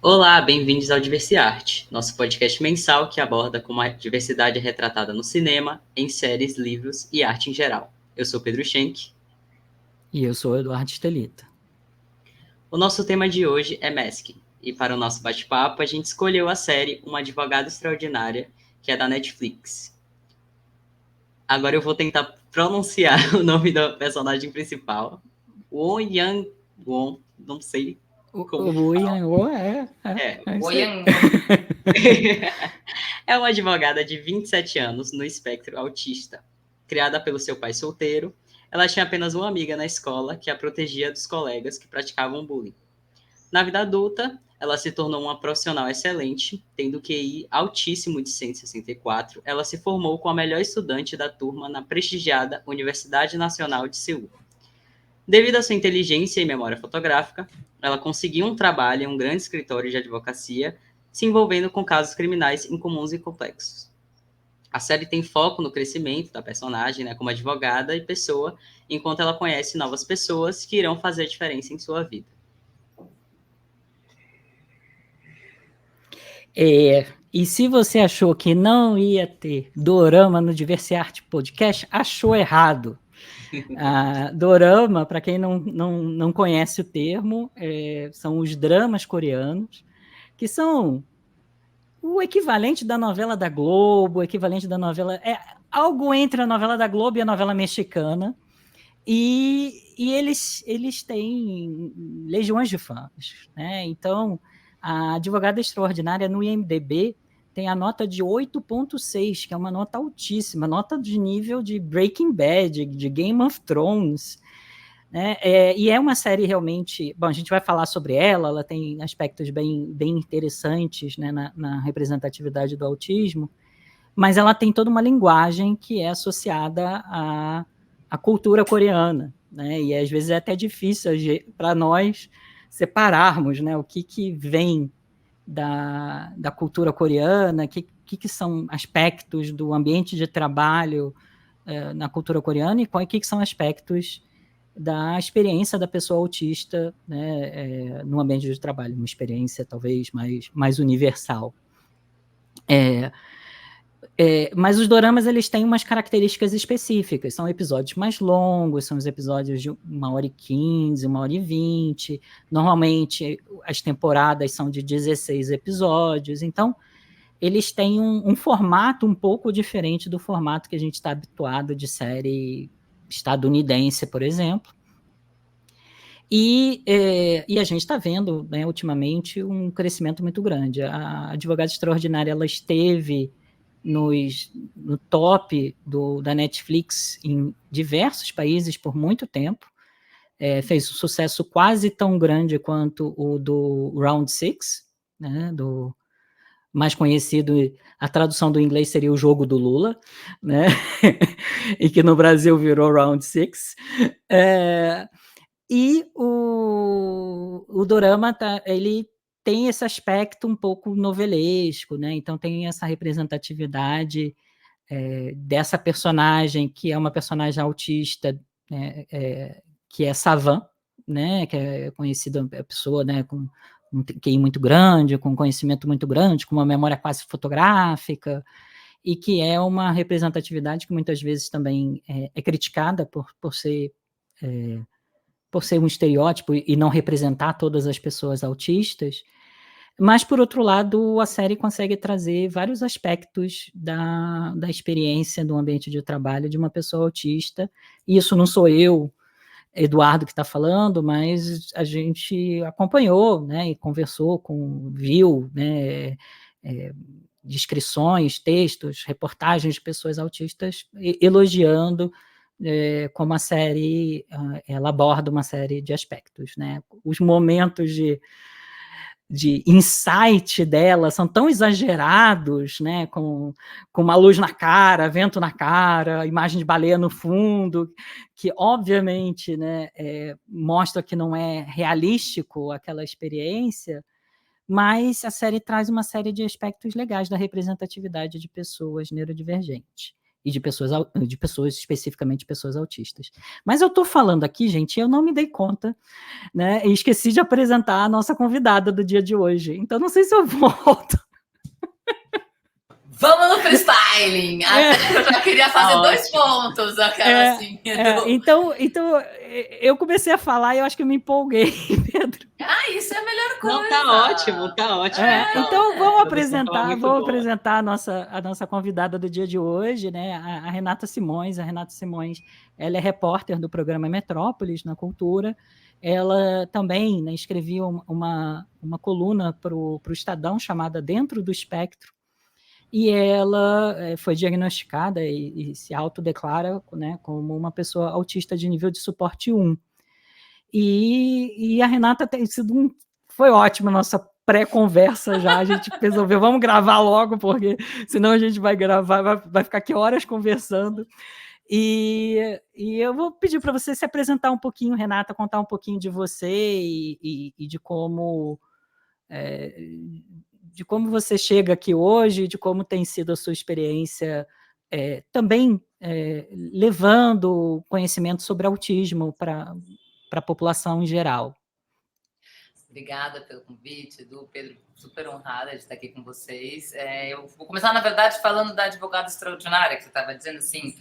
Olá, bem-vindos ao Diversiarte, nosso podcast mensal que aborda como a diversidade é retratada no cinema, em séries, livros e arte em geral. Eu sou Pedro Schenck. E eu sou o Eduardo Estelita. O nosso tema de hoje é Masking, e para o nosso bate-papo a gente escolheu a série Uma Advogada Extraordinária, que é da Netflix. Agora eu vou tentar pronunciar o nome da personagem principal, Won Yang-won, não sei como O Ian é isso aí. Woyan. É uma advogada de 27 anos no espectro autista. Criada pelo seu pai solteiro, ela tinha apenas uma amiga na escola que a protegia dos colegas que praticavam bullying. Na vida adulta, ela se tornou uma profissional excelente, tendo QI altíssimo de 164. Ela se formou com a melhor estudante da turma na prestigiada Universidade Nacional de Seul. Devido à sua inteligência e memória fotográfica, ela conseguiu um trabalho em um grande escritório de advocacia, se envolvendo com casos criminais incomuns e complexos. A série tem foco no crescimento da personagem, né, como advogada e pessoa, enquanto ela conhece novas pessoas que irão fazer a diferença em sua vida. E se você achou que não ia ter dorama no Diversiarte Podcast, achou errado. Dorama, para quem não conhece o termo, são os dramas coreanos, que são o equivalente da novela da Globo, o equivalente da novela. É algo entre a novela da Globo e a novela mexicana. E eles têm legiões de fãs, né? Então, a Advogada Extraordinária no IMDb tem a nota de 8,6, que é uma nota altíssima, nota de nível de Breaking Bad, de Game of Thrones, né? E é uma série realmente... Bom, a gente vai falar sobre ela tem aspectos bem interessantes, né, na representatividade do autismo, mas ela tem toda uma linguagem que é associada à cultura coreana, né? E às vezes é até difícil para nós separarmos, né, o que vem da cultura coreana, que são aspectos do ambiente de trabalho na cultura coreana e que são aspectos da experiência da pessoa autista, né, no ambiente de trabalho, uma experiência talvez mais universal. Mas os doramas eles têm umas características específicas, são episódios mais longos, são os episódios de 1h15, 1h20, normalmente as temporadas são de 16 episódios, então eles têm um formato um pouco diferente do formato que a gente está habituado de série estadunidense, por exemplo. E a gente está vendo, né, ultimamente, um crescimento muito grande. A Advogada Extraordinária ela esteve no top da Netflix em diversos países por muito tempo, fez um sucesso quase tão grande quanto o do Round Six, né, do mais conhecido, a tradução do inglês seria o jogo do Lula, né, e que no Brasil virou Round Six. E o dorama ele tem esse aspecto um pouco novelesco, né? Então tem essa representatividade dessa personagem, que é uma personagem autista, né, que é Savan, né, que é conhecida a pessoa, né, com um QI muito grande, com conhecimento muito grande, com uma memória quase fotográfica, e que é uma representatividade que muitas vezes também é criticada por ser um estereótipo e não representar todas as pessoas autistas, mas, por outro lado, a série consegue trazer vários aspectos da experiência do ambiente de trabalho de uma pessoa autista, e isso não sou eu, Eduardo, que está falando, mas a gente acompanhou, né, e conversou viu, né, descrições, textos, reportagens de pessoas autistas elogiando como a série ela aborda uma série de aspectos, né? Os momentos de insight dela são tão exagerados, né? Com uma luz na cara, vento na cara, imagem de baleia no fundo, que obviamente, né, mostra que não é realístico aquela experiência, mas a série traz uma série de aspectos legais da representatividade de pessoas neurodivergentes. e de pessoas, especificamente pessoas autistas. Mas eu estou falando aqui, gente, eu não me dei conta, né? E esqueci de apresentar a nossa convidada do dia de hoje. Então, não sei se eu volto. Vamos no freestyling! Eu já queria fazer 2 pontos, aquela assim. Então, eu comecei a falar e eu acho que eu me empolguei, Pedro. Isso é a melhor coisa. Não, tá ótimo, tá ótimo. Então, vamos apresentar a nossa convidada do dia de hoje, né? A Renata Simões. A Renata Simões, ela é repórter do programa Metrópolis, na Cultura. Ela também, né, escrevia uma coluna para o Estadão chamada Dentro do Espectro, e ela foi diagnosticada e se autodeclara, né, como uma pessoa autista de nível de suporte 1. E a Renata tem sido foi ótima a nossa pré-conversa já, a gente resolveu, vamos gravar logo, porque senão a gente vai gravar, vai ficar aqui horas conversando. E eu vou pedir para você se apresentar um pouquinho, Renata, contar um pouquinho de você e de como você chega aqui hoje, de como tem sido a sua experiência também levando conhecimento sobre autismo para a população em geral. Obrigada pelo convite, Edu, Pedro, super honrada de estar aqui com vocês. Eu vou começar, na verdade, falando da advogada extraordinária, que você estava dizendo assim.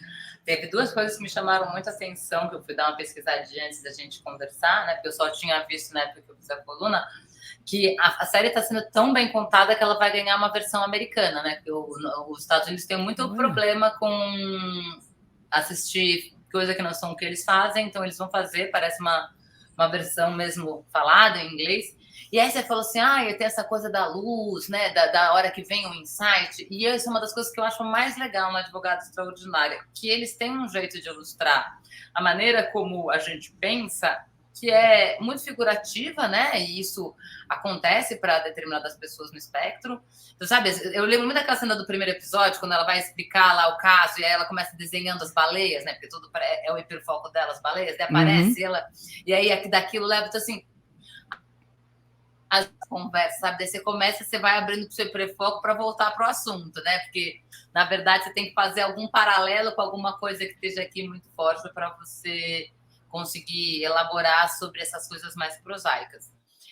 Teve 2 coisas que me chamaram muita atenção, que eu fui dar uma pesquisadinha antes da gente conversar, né? Porque eu só tinha visto na época que eu fiz a coluna, que a série está sendo tão bem contada que ela vai ganhar uma versão americana, né? Porque os Estados Unidos têm muito problema com assistir coisa que não são o que eles fazem, então eles vão fazer, parece uma versão mesmo falada em inglês. E aí você falou assim, tem essa coisa da luz, né, da hora que vem o insight, e isso é uma das coisas que eu acho mais legal na Advogada Extraordinária, que eles têm um jeito de ilustrar a maneira como a gente pensa, que é muito figurativa, né, e isso acontece para determinadas pessoas no espectro. Então, sabe, eu lembro muito daquela cena do primeiro episódio, quando ela vai explicar lá o caso, e aí ela começa desenhando as baleias, né, porque tudo é o hiperfoco dela, as baleias, daí aparece ela, e aí daquilo leva, então assim, as conversas, sabe, daí você vai abrindo o seu hiperfoco para voltar para o assunto, né, porque, na verdade, você tem que fazer algum paralelo com alguma coisa que esteja aqui muito forte para você conseguir elaborar sobre essas coisas mais prosaicas.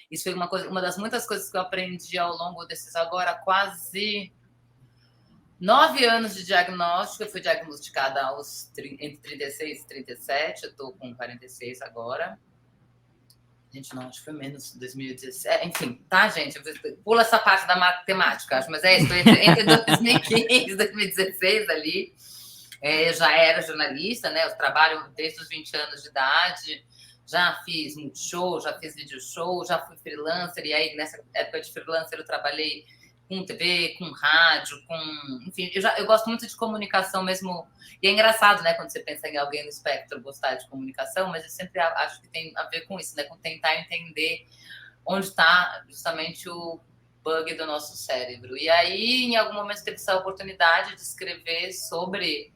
Isso foi uma das muitas coisas que eu aprendi ao longo desses agora quase 9 anos de diagnóstico. Eu fui diagnosticada entre 36 e 37, eu estou com 46 agora. Gente, não, acho que foi menos 2017. Enfim, tá, gente? Pula essa parte da matemática, acho, mas é isso, entre 2015 e 2016 ali. Eu já era jornalista, né? Eu trabalho desde os 20 anos de idade, já fiz multishow, já fiz video show, já fui freelancer, e aí nessa época de freelancer eu trabalhei com TV, com rádio, enfim, eu gosto muito de comunicação mesmo, e é engraçado, né, quando você pensa em alguém no espectro gostar de comunicação, mas eu sempre acho que tem a ver com isso, né, com tentar entender onde está justamente o bug do nosso cérebro. E aí, em algum momento, teve essa oportunidade de escrever sobre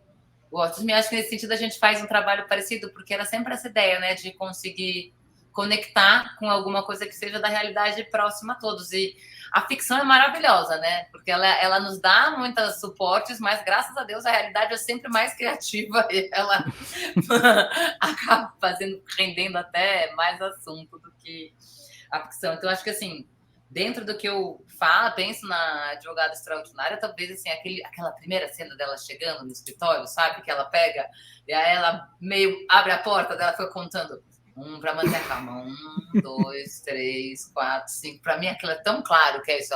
o autismo, e acho que nesse sentido a gente faz um trabalho parecido, porque era sempre essa ideia, né, de conseguir conectar com alguma coisa que seja da realidade próxima a todos. E a ficção é maravilhosa, né, porque ela nos dá muitos suportes, mas graças a Deus a realidade é sempre mais criativa e ela acaba rendendo até mais assunto do que a ficção. Então, acho que assim, dentro do que eu penso na Advogada Extraordinária, talvez assim, aquela primeira cena dela chegando no escritório, sabe? Que ela pega e aí ela meio abre a porta dela, foi contando 1 para manter a calma, 1, 2, 3, 4, 5. Para mim, aquilo é tão claro que é isso.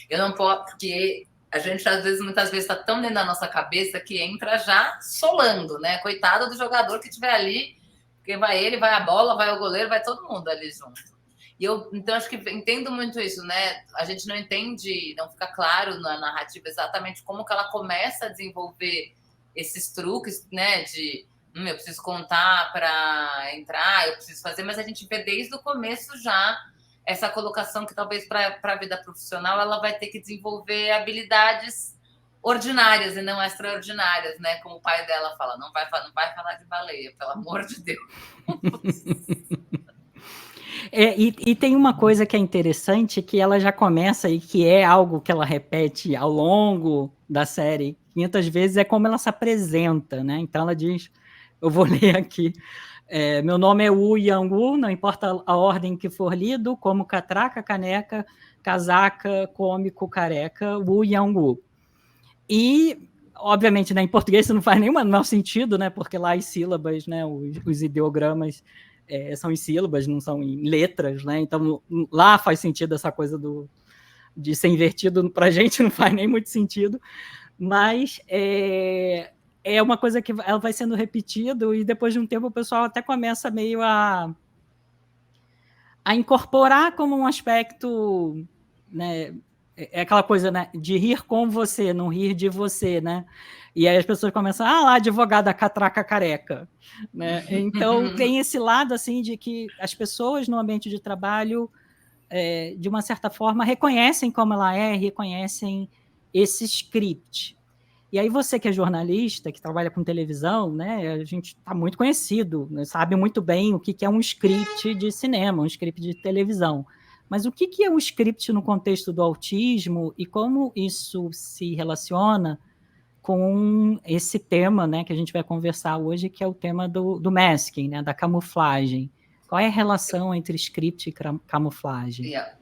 Eu não posso, porque a gente muitas vezes está tão dentro da nossa cabeça que entra já solando, né? Coitado do jogador que estiver ali, porque vai ele, vai a bola, vai o goleiro, vai todo mundo ali junto. Então, acho que entendo muito isso, né? A gente não entende, não fica claro na narrativa exatamente como que ela começa a desenvolver esses truques, né? De eu preciso contar para entrar, eu preciso fazer, mas a gente vê desde o começo já essa colocação que talvez para a vida profissional ela vai ter que desenvolver habilidades ordinárias e não extraordinárias, né? Como o pai dela fala, não vai falar de baleia, pelo amor de Deus. E tem uma coisa que é interessante, que ela já começa e que é algo que ela repete ao longo da série, 500 vezes é como ela se apresenta, né? Então ela diz, eu vou ler aqui, meu nome é Wu Yang-Wu, não importa a ordem que for lido, como catraca, caneca, casaca, cômico, careca, Wu Yang-Wu. E, obviamente, né, em português isso não faz nenhum menor sentido, né? Porque lá as sílabas, né, os ideogramas são em sílabas, não são em letras, né? Então lá faz sentido essa coisa de ser invertido, para a gente não faz nem muito sentido, mas é uma coisa que ela vai sendo repetido e depois de um tempo o pessoal até começa meio a incorporar como um aspecto, né, aquela coisa, né, de rir com você, não rir de você, né? E aí as pessoas começam, lá, advogada catraca careca, né? Então tem esse lado assim de que as pessoas no ambiente de trabalho de uma certa forma reconhecem como ela reconhecem esse script. E aí você que é jornalista, que trabalha com televisão, né, a gente está muito conhecido, né, sabe muito bem o que é um script de cinema, um script de televisão. Mas o que é um script no contexto do autismo e como isso se relaciona com esse tema, né, que a gente vai conversar hoje, que é o tema do masking, né, da camuflagem. Qual é a relação entre script e camuflagem? Yeah.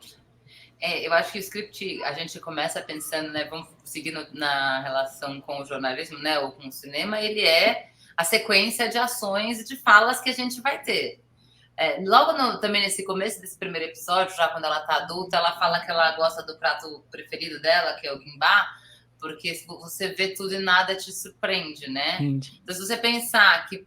Eu acho que o script, a gente começa pensando, né, vamos seguir na relação com o jornalismo, né, ou com o cinema, ele é a sequência de ações e de falas que a gente vai ter. Logo também nesse começo desse primeiro episódio, já quando ela tá adulta, ela fala que ela gosta do prato preferido dela, que é o gimbap, porque você vê tudo e nada te surpreende, né? Entendi. Então, se você pensar que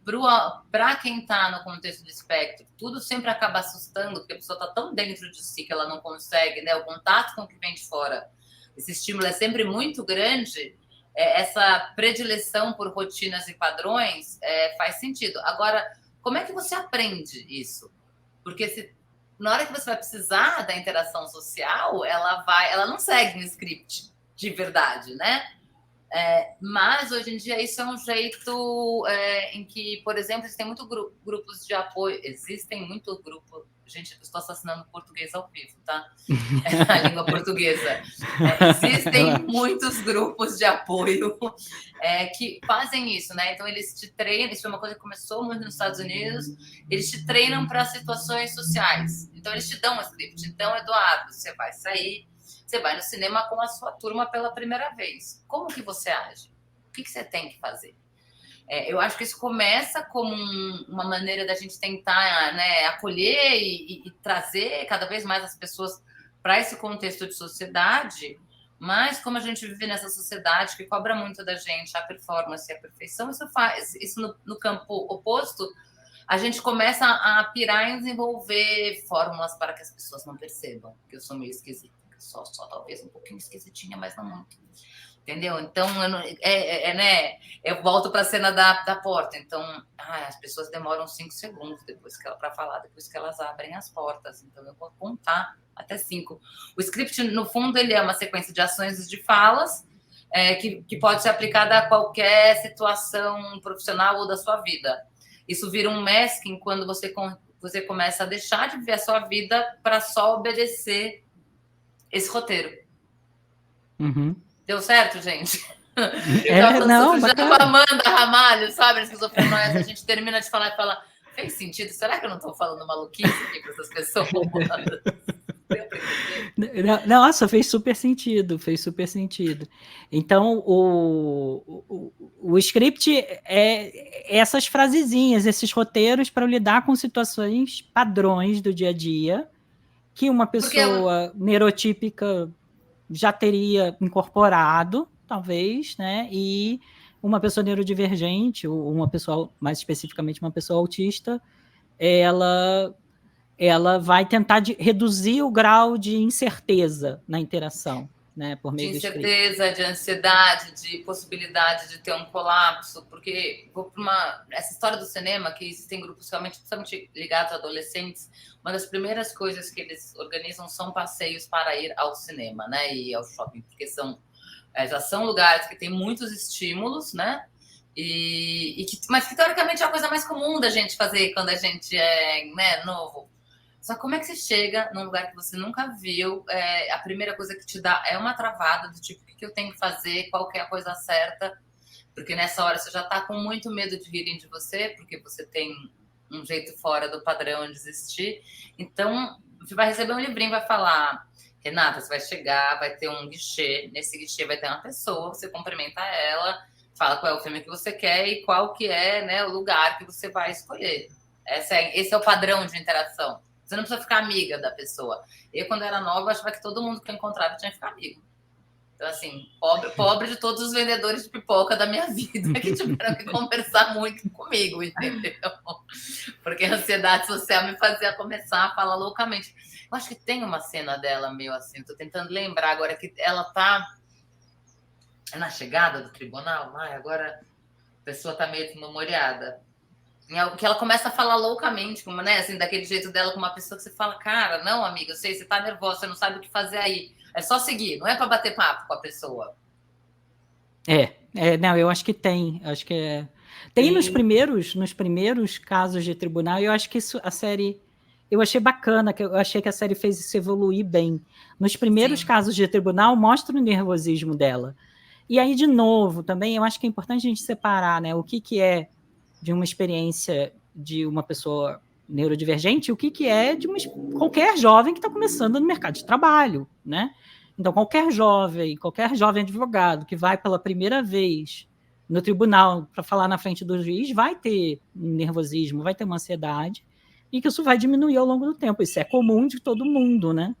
para quem está no contexto do espectro, tudo sempre acaba assustando, porque a pessoa está tão dentro de si que ela não consegue, né? O contato com o que vem de fora, esse estímulo é sempre muito grande, essa predileção por rotinas e padrões faz sentido. Agora, como é que você aprende isso? Porque na hora que você vai precisar da interação social, ela não segue um script de verdade, né? Mas hoje em dia isso é um jeito em que, por exemplo, existem muitos grupos de apoio. Existem muito grupo. Gente, eu estou assassinando português ao vivo, tá? A língua portuguesa. Existem muitos grupos de apoio que fazem isso, né? Então eles te treinam. Isso é uma coisa que começou muito nos Estados Unidos. Eles te treinam para situações sociais. Então eles te dão um script. Então, Eduardo, você vai sair. Você vai no cinema com a sua turma pela primeira vez. Como que você age? O que você tem que fazer? Eu acho que isso começa como uma maneira da gente tentar, né, acolher e trazer cada vez mais as pessoas para esse contexto de sociedade, mas como a gente vive nessa sociedade que cobra muito da gente a performance e a perfeição, isso no campo oposto, a gente começa a pirar em desenvolver fórmulas para que as pessoas não percebam que eu sou meio esquisita. Só talvez um pouquinho esquisitinha, mas não muito. Entendeu? Então, né? Eu volto para a cena da porta. Então, as pessoas demoram 5 segundos para falar, depois que elas abrem as portas. Então, eu vou contar até 5. O script, no fundo, ele é uma sequência de ações e de falas que pode ser aplicada a qualquer situação profissional ou da sua vida. Isso vira um masking quando você começa a deixar de viver a sua vida para só obedecer esse roteiro. Uhum. Deu certo, gente? Não, já com a Amanda Ramalho, sabe? As esquizofrenóias, a gente termina de falar e fala, fez sentido? Será que eu não estou falando maluquice aqui para essas pessoas? Nossa, fez super sentido. Então, o script é essas frasezinhas, esses roteiros para lidar com situações padrões do dia a dia, que uma pessoa neurotípica já teria incorporado, talvez, né? E uma pessoa neurodivergente, ou uma pessoa, mais especificamente uma pessoa autista, ela vai tentar reduzir o grau de incerteza na interação, né? Por meio de incerteza, de ansiedade, de possibilidade de ter um colapso, porque essa história do cinema, que existem grupos realmente principalmente ligados a adolescentes, uma das primeiras coisas que eles organizam são passeios para ir ao cinema, né, e ao shopping, porque já são lugares que têm muitos estímulos, né, mas que teoricamente é a coisa mais comum da gente fazer quando a gente é, né, novo. Só que como é que você chega num lugar que você nunca viu? A primeira coisa que te dá é uma travada do tipo, o que eu tenho que fazer, qual que é a coisa certa? Porque nessa hora você já tá com muito medo de rirem de você, porque você tem um jeito fora do padrão de existir. Então, você vai receber um livrinho, vai falar, Renata, você vai chegar, vai ter um guichê, nesse guichê vai ter uma pessoa, você cumprimenta ela, fala qual é o filme que você quer e qual que é, né, o lugar que você vai escolher. Esse é o padrão de interação. Você não precisa ficar amiga da pessoa. Eu, quando era nova, achava que todo mundo que eu encontrava tinha que ficar amigo. Então, assim, pobre de todos os vendedores de pipoca da minha vida que tiveram que conversar muito comigo, entendeu? Porque a ansiedade social me fazia começar a falar loucamente. Eu acho que tem uma cena dela meio assim, tô tentando lembrar agora que ela tá na chegada do tribunal, agora a pessoa tá meio desmemoriada. Que ela começa a falar loucamente, como, né, assim, daquele jeito dela com uma pessoa que você fala, cara, não, amiga, eu sei, você tá nervosa, você não sabe o que fazer aí. É só seguir, não é para bater papo com a pessoa. Não, eu acho que tem. Acho que é. Tem nos primeiros casos de tribunal, e eu acho que isso, a série. Eu achei bacana, que eu achei que a série fez isso evoluir bem. Nos primeiros casos de tribunal, mostra o nervosismo dela. E aí, de novo, também eu acho que é importante a gente separar, né, o que é de uma experiência de uma pessoa neurodivergente e o que é de qualquer jovem que está começando no mercado de trabalho, né? Então, qualquer jovem advogado que vai pela primeira vez no tribunal para falar na frente do juiz vai ter um nervosismo, vai ter uma ansiedade, e que isso vai diminuir ao longo do tempo. Isso é comum de todo mundo, né?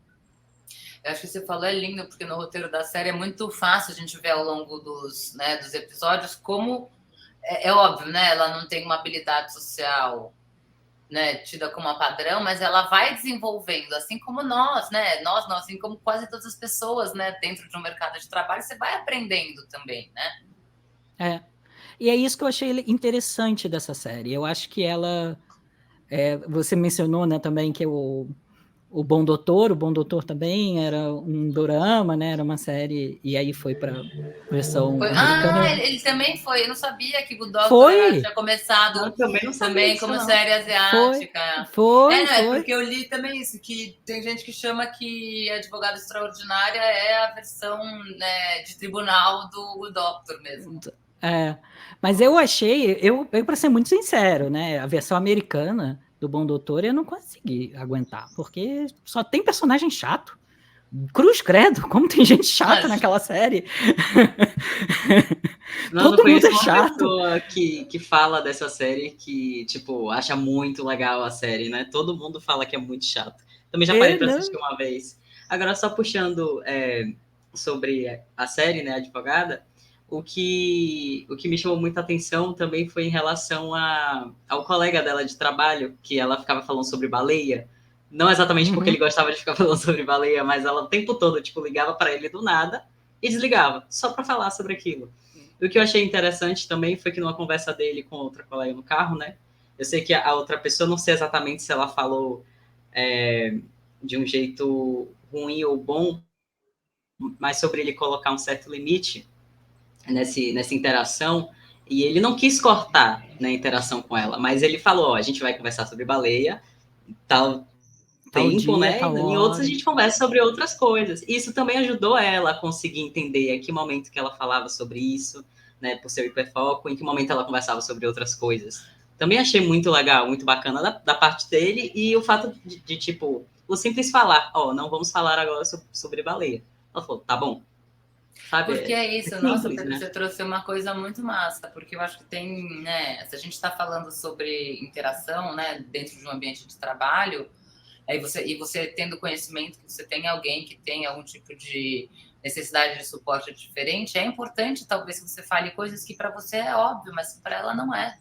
Eu acho que você falou é lindo, porque no roteiro da série é muito fácil a gente ver ao longo dos episódios como, é óbvio, né? Ela não tem uma habilidade social, né, tida como uma padrão, mas ela vai desenvolvendo, assim como nós, né? Nós, assim como quase todas as pessoas, né? Dentro de um mercado de trabalho, você vai aprendendo também, né? E é isso que eu achei interessante dessa série. Eu acho que ela... você mencionou, né, também que o Bom Doutor também era um dorama, né? Era uma série, e aí foi para versão americana. Ele também foi. Eu não sabia que o Doctor tinha começado também como série asiática. Foi. É porque eu li também isso, que tem gente que chama que Advogada Extraordinária é a versão, né, de tribunal do Doctor mesmo. Mas eu achei, para ser muito sincero, né? A versão americana do Bom Doutor eu não consegui aguentar, porque só tem personagem chato. Cruz credo, como tem gente chata naquela série. Todo mundo é chato. Pessoa que fala dessa série que, tipo, acha muito legal a série, né? Todo mundo fala que é muito chato. Também já parei pra assistir uma vez. Agora, só puxando sobre a série, né, Advogada, o que me chamou muita atenção também foi em relação ao colega dela de trabalho, que ela ficava falando sobre baleia. Não exatamente porque ele gostava de ficar falando sobre baleia, mas ela o tempo todo, tipo, ligava para ele do nada e desligava, só para falar sobre aquilo. E o que eu achei interessante também foi que numa conversa dele com outra colega no carro, né? Eu sei que a outra pessoa, não sei exatamente se ela falou de um jeito ruim ou bom, mas sobre ele colocar um certo limite nessa interação, e ele não quis cortar na interação com ela, mas ele falou, ó, a gente vai conversar sobre baleia, tal tempo, né? E em outros a gente conversa sobre outras coisas. Isso também ajudou ela a conseguir entender em que momento que ela falava sobre isso, né? Por seu hiperfoco, em que momento ela conversava sobre outras coisas. Também achei muito legal, muito bacana da parte dele, e o fato de tipo, o simples falar, ó, não vamos falar agora sobre baleia. Ela falou, tá bom. Sabe? Porque é isso, nossa, você trouxe uma coisa muito massa, porque eu acho que tem, né, se a gente está falando sobre interação, né, dentro de um ambiente de trabalho, aí você tendo conhecimento que você tem alguém que tem algum tipo de necessidade de suporte diferente, é importante talvez que você fale coisas que para você é óbvio, mas para ela não é.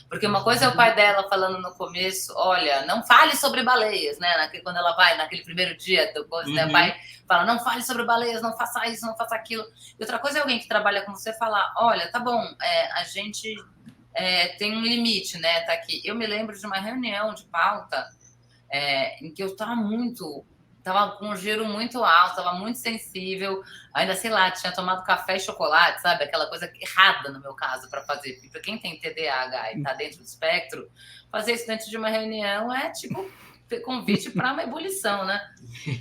Porque uma coisa é o pai dela falando no começo, olha, não fale sobre baleias, né? Quando ela vai, naquele primeiro dia do coisa, né? O pai fala, não fale sobre baleias, não faça isso, não faça aquilo. E outra coisa é alguém que trabalha com você falar, olha, tá bom, a gente tem um limite, né? Tá aqui. Eu me lembro de uma reunião de pauta em que eu estava com um giro muito alto, estava muito sensível, ainda, sei lá, tinha tomado café e chocolate, sabe? Aquela coisa errada no meu caso para fazer. Para quem tem TDAH e está dentro do espectro, fazer isso dentro de uma reunião é, tipo, convite para uma ebulição, né?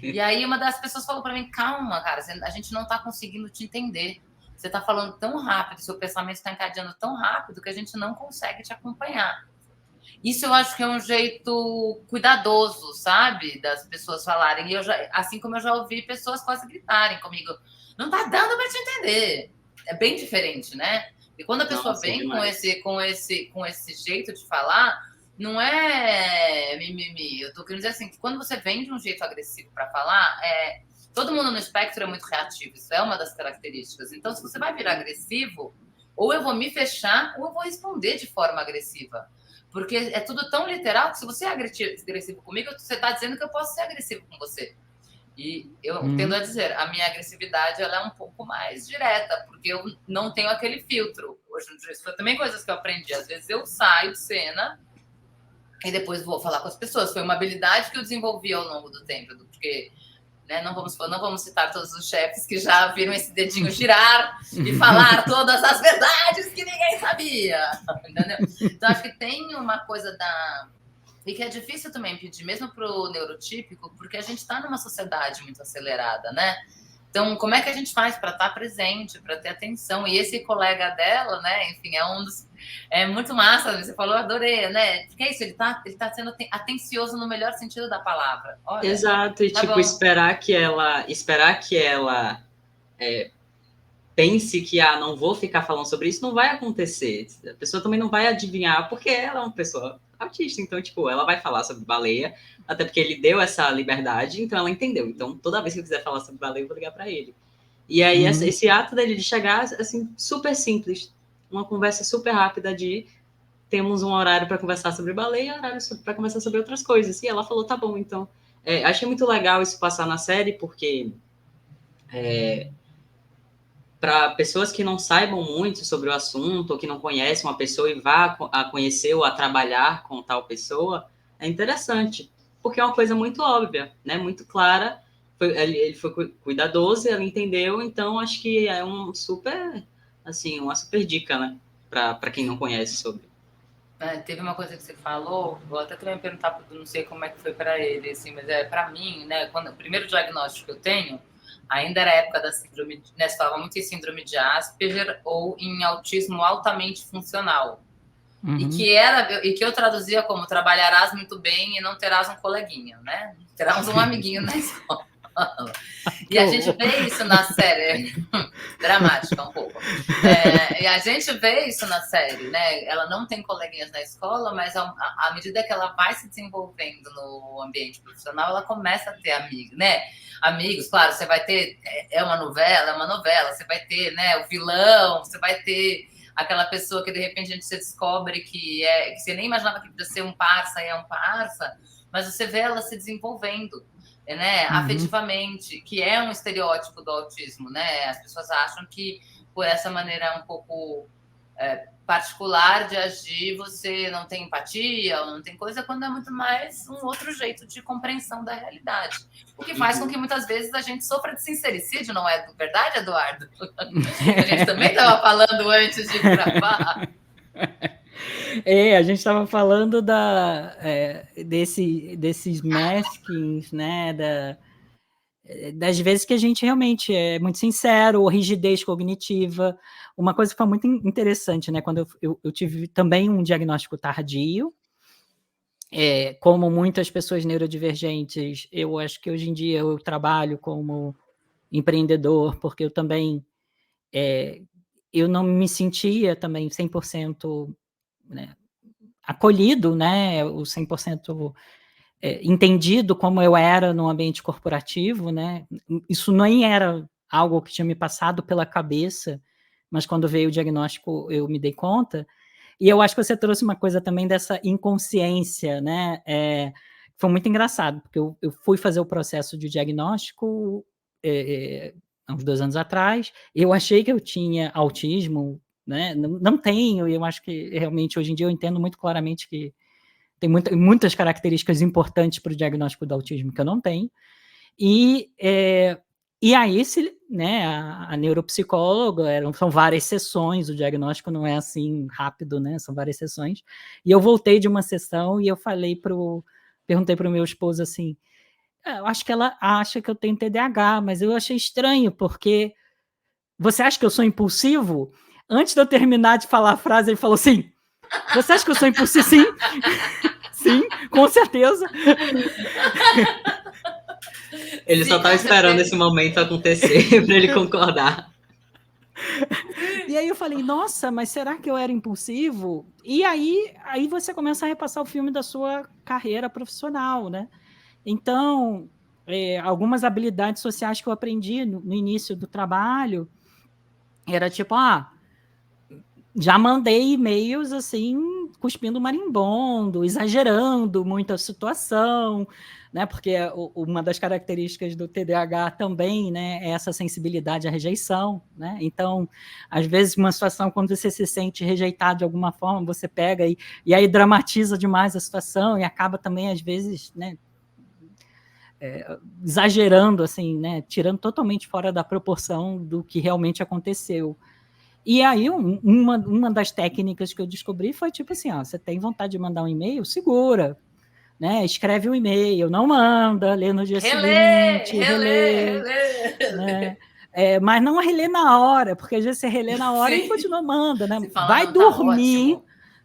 E aí uma das pessoas falou para mim, calma, cara, a gente não está conseguindo te entender. Você está falando tão rápido, seu pensamento está encadeando tão rápido que a gente não consegue te acompanhar. Isso eu acho que é um jeito cuidadoso, sabe? Das pessoas falarem. E assim como eu já ouvi pessoas quase gritarem comigo, não tá dando para te entender. É bem diferente, né? E quando a pessoa vem com esse jeito de falar, não é mimimi. Eu tô querendo dizer assim, que quando você vem de um jeito agressivo para falar, todo mundo no espectro é muito reativo. Isso é uma das características. Então, se você vai virar agressivo, ou eu vou me fechar, ou eu vou responder de forma agressiva. Porque é tudo tão literal que se você é agressivo comigo, você está dizendo que eu posso ser agressivo com você. E eu tendo a dizer, a minha agressividade ela é um pouco mais direta, porque eu não tenho aquele filtro. Hoje em dia, isso foi também coisas que eu aprendi. Às vezes eu saio de cena e depois vou falar com as pessoas. Foi uma habilidade que eu desenvolvi ao longo do tempo, porque... né, não vamos citar todos os chefes que já viram esse dedinho girar e falar todas as verdades que ninguém sabia. Entendeu? Então, acho que tem uma coisa e que é difícil também pedir, mesmo para o neurotípico, porque a gente está numa sociedade muito acelerada, né? Então, como é que a gente faz para estar presente, para ter atenção? E esse colega dela, né? Enfim, é muito massa. Você falou, adorei, né? Porque é isso, ele tá sendo atencioso no melhor sentido da palavra. Olha, exato, e tipo, esperar que ela pense que não vou ficar falando sobre isso, não vai acontecer. A pessoa também não vai adivinhar, porque ela é uma pessoa autista, então, tipo, ela vai falar sobre baleia, até porque ele deu essa liberdade, então ela entendeu. Então, toda vez que eu quiser falar sobre baleia, eu vou ligar para ele. E aí, esse ato dele de chegar, assim, super simples, uma conversa super rápida de temos um horário para conversar sobre baleia, horário para conversar sobre outras coisas. E ela falou, tá bom, então. Achei muito legal isso passar na série, porque para pessoas que não saibam muito sobre o assunto, ou que não conhecem uma pessoa e vá a conhecer ou a trabalhar com tal pessoa, é interessante, porque é uma coisa muito óbvia, né? Muito clara. Ele foi cuidadoso, ela entendeu, então acho que é uma super dica, né? Para quem não conhece sobre. Teve uma coisa que você falou, vou até também perguntar, porque não sei como é que foi para ele, assim, mas para mim, né? O primeiro diagnóstico que eu tenho ainda era a época da síndrome, né, se falava muito em síndrome de Asperger ou em autismo altamente funcional. E que eu traduzia como trabalharás muito bem e não terás um coleguinha, né? Terás um amiguinho na escola. E a gente vê isso na série. Dramática um pouco. E a gente vê isso na série, né? Ela não tem coleguinhas na escola, mas à medida que ela vai se desenvolvendo no ambiente profissional, ela começa a ter amigos, né? Amigos, claro, você vai ter... É uma novela. Você vai ter, né, o vilão, você vai ter aquela pessoa que, de repente, a gente descobre que você nem imaginava que podia ser um parça, e é um parça, mas você vê ela se desenvolvendo, né, afetivamente, que é um estereótipo do autismo, né? As pessoas acham que por essa maneira um pouco particular de agir, você não tem empatia, ou não tem coisa, quando é muito mais um outro jeito de compreensão da realidade. O que faz com que muitas vezes a gente sofra de sincericídio, não é verdade, Eduardo? A gente também estava falando antes de gravar. A gente estava falando desses maskings, né? Das vezes que a gente realmente é muito sincero, ou rigidez cognitiva. Uma coisa que foi muito interessante, né? Quando eu tive também um diagnóstico tardio, como muitas pessoas neurodivergentes, eu acho que hoje em dia eu trabalho como empreendedor, porque eu também eu não me sentia também 100%, né, acolhido, né, o 100% entendido como eu era no ambiente corporativo, né? Isso nem era algo que tinha me passado pela cabeça, mas quando veio o diagnóstico eu me dei conta. E eu acho que você trouxe uma coisa também dessa inconsciência, né? Foi muito engraçado, porque eu fui fazer o processo de diagnóstico há uns 2 anos atrás, eu achei que eu tinha autismo, né? Não tenho, e eu acho que realmente hoje em dia eu entendo muito claramente que tem muitas características importantes para o diagnóstico do autismo que eu não tenho. E aí, né, a neuropsicóloga, são várias sessões, o diagnóstico não é assim rápido, né? São várias sessões. E eu voltei de uma sessão e eu falei para o perguntei para o meu esposo assim, eu acho que ela acha que eu tenho TDAH, mas eu achei estranho, porque você acha que eu sou impulsivo? Antes de eu terminar de falar a frase, ele falou assim, você acha que eu sou impulsivo? Sim, sim, com certeza. Ele só estava esperando esse momento acontecer para ele concordar. E aí eu falei, nossa, mas será que eu era impulsivo? E aí você começa a repassar o filme da sua carreira profissional, né? Então, algumas habilidades sociais que eu aprendi no início do trabalho, era tipo, já mandei e-mails assim, cuspindo marimbondo, exagerando muito a situação, né? Porque uma das características do TDAH também, né, é essa sensibilidade à rejeição, né? Então, às vezes, uma situação, quando você se sente rejeitado de alguma forma, você pega e aí dramatiza demais a situação e acaba também, às vezes, né, exagerando, assim, né, tirando totalmente fora da proporção do que realmente aconteceu. E aí, uma das técnicas que eu descobri foi tipo assim, você tem vontade de mandar um e-mail? Segura, né? Escreve um e-mail, não manda, lê no dia seguinte, relê. Né? Mas não relê na hora, porque às vezes você relê na hora e continua manda, né? Fala, vai não, dormir, tá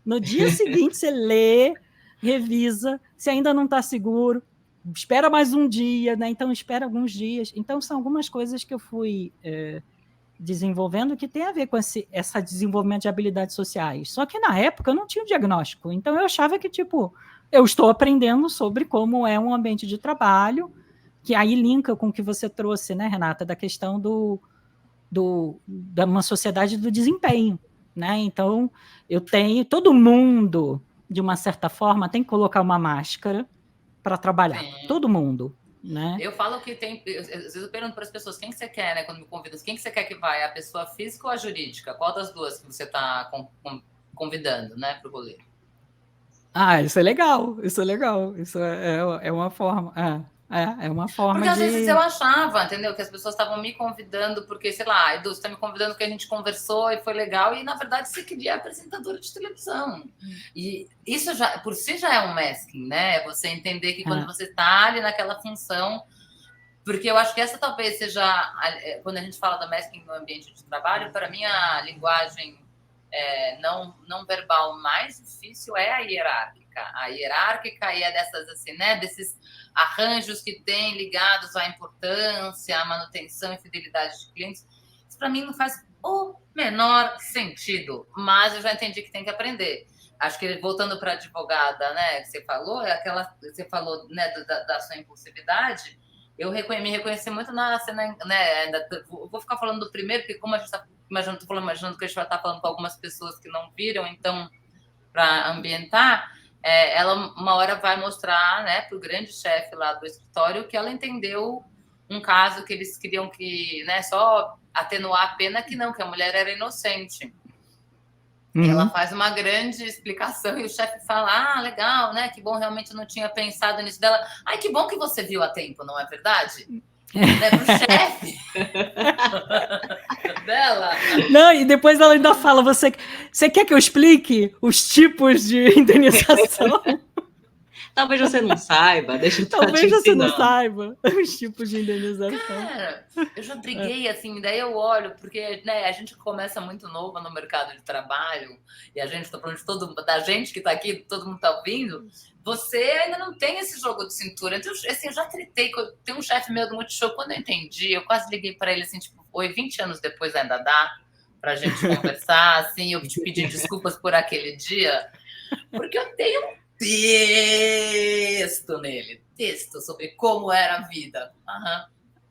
no dia seguinte você lê, revisa, se ainda não está seguro, espera mais um dia, né? Então espera alguns dias. Então são algumas coisas que eu fui desenvolvendo que tem a ver com esse desenvolvimento de habilidades sociais. Só que na época eu não tinha o diagnóstico, então eu achava que, tipo, eu estou aprendendo sobre como é um ambiente de trabalho, que aí linka com o que você trouxe, né, Renata, da questão da uma sociedade do desempenho, né? Então, todo mundo, de uma certa forma, tem que colocar uma máscara para trabalhar. Sim. Todo mundo. Né? Eu falo que às vezes eu pergunto para as pessoas quem que você quer, né? Quando me convidam, quem que você quer que vai? A pessoa física ou a jurídica? Qual das duas que você está convidando, né, para o rolê? Isso é legal, isso é legal, isso é uma forma. É uma forma. Porque às vezes eu achava, entendeu? Que as pessoas estavam me convidando porque, sei lá, Edu, você está me convidando porque a gente conversou e foi legal, e na verdade você queria apresentadora de televisão. E isso já, por si, já é um masking, né? Você entender que quando você está ali naquela função. Porque eu acho que essa talvez seja, quando a gente fala da masking no ambiente de trabalho, para mim a linguagem não verbal mais difícil é a hierárquica. A hierárquica é dessas, assim, né, desses arranjos que tem ligados à importância, à manutenção e fidelidade de clientes. Isso para mim não faz o menor sentido, mas eu já entendi que tem que aprender. Acho que voltando para a advogada, né, que você falou, você falou, né, da sua impulsividade. Eu me reconheci muito na cena, né? Vou ficar falando do primeiro, porque como a gente está imaginando que a gente vai estar falando com algumas pessoas que não viram, então, para ambientar, ela uma hora vai mostrar, né, para o grande chefe lá do escritório que ela entendeu um caso que eles queriam que, né, só atenuar a pena, que não, que a mulher era inocente. Uhum. Ela faz uma grande explicação e o chefe fala, legal, né? Que bom, realmente eu não tinha pensado nisso dela. Ai, que bom que você viu a tempo, não é verdade? Né, pro chefe dela. Não, e depois ela ainda fala, você quer que eu explique os tipos de indenização? Talvez você não saiba, deixa eu Talvez você não saiba os tipos de indenização. Cara, eu já briguei, assim, daí eu olho, porque, né, a gente começa muito novo no mercado de trabalho, e a gente tá falando da gente que tá aqui, todo mundo tá ouvindo, você ainda não tem esse jogo de cintura. Então, assim, eu já tretei, tem um chefe meu do Multishow, quando eu entendi, eu quase liguei para ele, assim, tipo, 20 anos depois ainda dá pra gente conversar, assim, eu te pedi desculpas por aquele dia, porque eu tenho texto sobre como era a vida.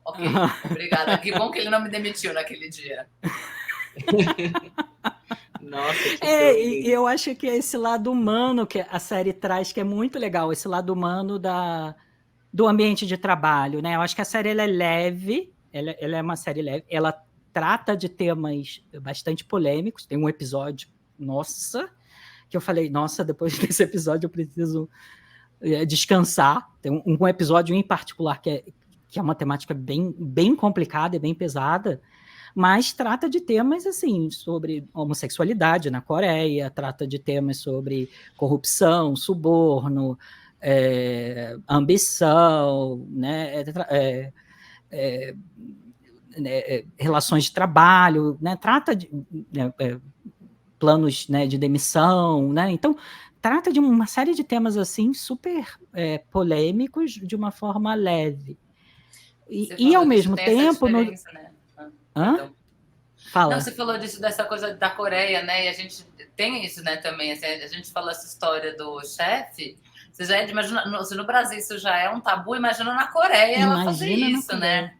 Ok, obrigada. Que bom que ele não me demitiu naquele dia. Nossa, e eu acho que é esse lado humano que a série traz, que é muito legal, esse lado humano do ambiente de trabalho, né? Eu acho que a série ela é leve, ela é uma série leve, ela trata de temas bastante polêmicos, tem um episódio, que eu falei, depois desse episódio eu preciso descansar. Tem um episódio em particular que é uma temática bem, bem complicada e bem pesada, mas trata de temas assim, sobre homossexualidade na Coreia, trata de temas sobre corrupção, suborno, ambição, né, relações de trabalho, né, trata de planos, né, de demissão, né, então trata de uma série de temas assim super polêmicos de uma forma leve. E ao mesmo tempo... né? Hã? Fala. Não, você falou disso, dessa coisa da Coreia, né? E a gente tem isso, né, também. Assim, a gente fala essa história do chefe. Você já imagina, se no Brasil isso já é um tabu, imagina na Coreia ela fazer isso, né?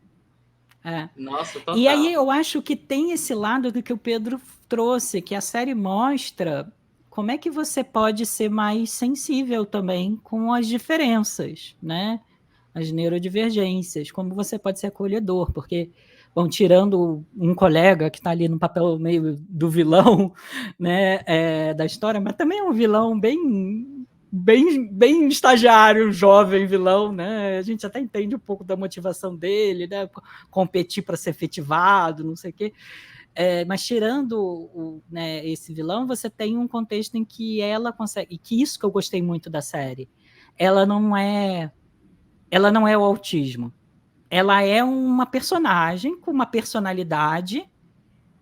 Nossa, total. E aí eu acho que tem esse lado do que o Pedro trouxe, que a série mostra como é que você pode ser mais sensível também com as diferenças, né? As neurodivergências, como você pode ser acolhedor, porque, bom, tirando um colega que está ali no papel meio do vilão, né, da história, mas também é um vilão bem estagiário, jovem vilão, né? A gente até entende um pouco da motivação dele, né? Competir para ser efetivado, não sei o quê. Mas tirando né, esse vilão, você tem um contexto em que ela consegue, e que isso que eu gostei muito da série, ela não é o autismo. Ela é uma personagem com uma personalidade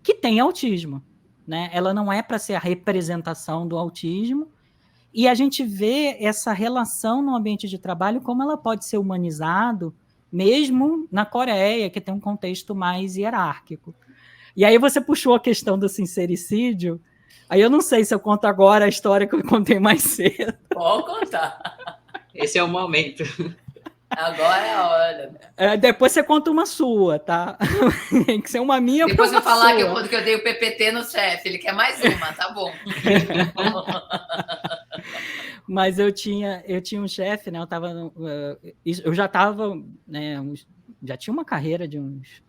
que tem autismo, né? Ela não é para ser a representação do autismo. E a gente vê essa relação no ambiente de trabalho, como ela pode ser humanizado, mesmo na Coreia, que tem um contexto mais hierárquico. E aí você puxou a questão do sincericídio. Aí eu não sei se eu conto agora a história que eu contei mais cedo. Pode contar. Esse é o momento. Agora é a hora. Depois você conta uma sua, tá? Tem que ser uma minha. Depois eu falar que eu dei o PPT no chefe, ele quer mais uma, tá bom. Mas eu tinha um chefe, né? Eu já estava, né? Já tinha uma carreira de uns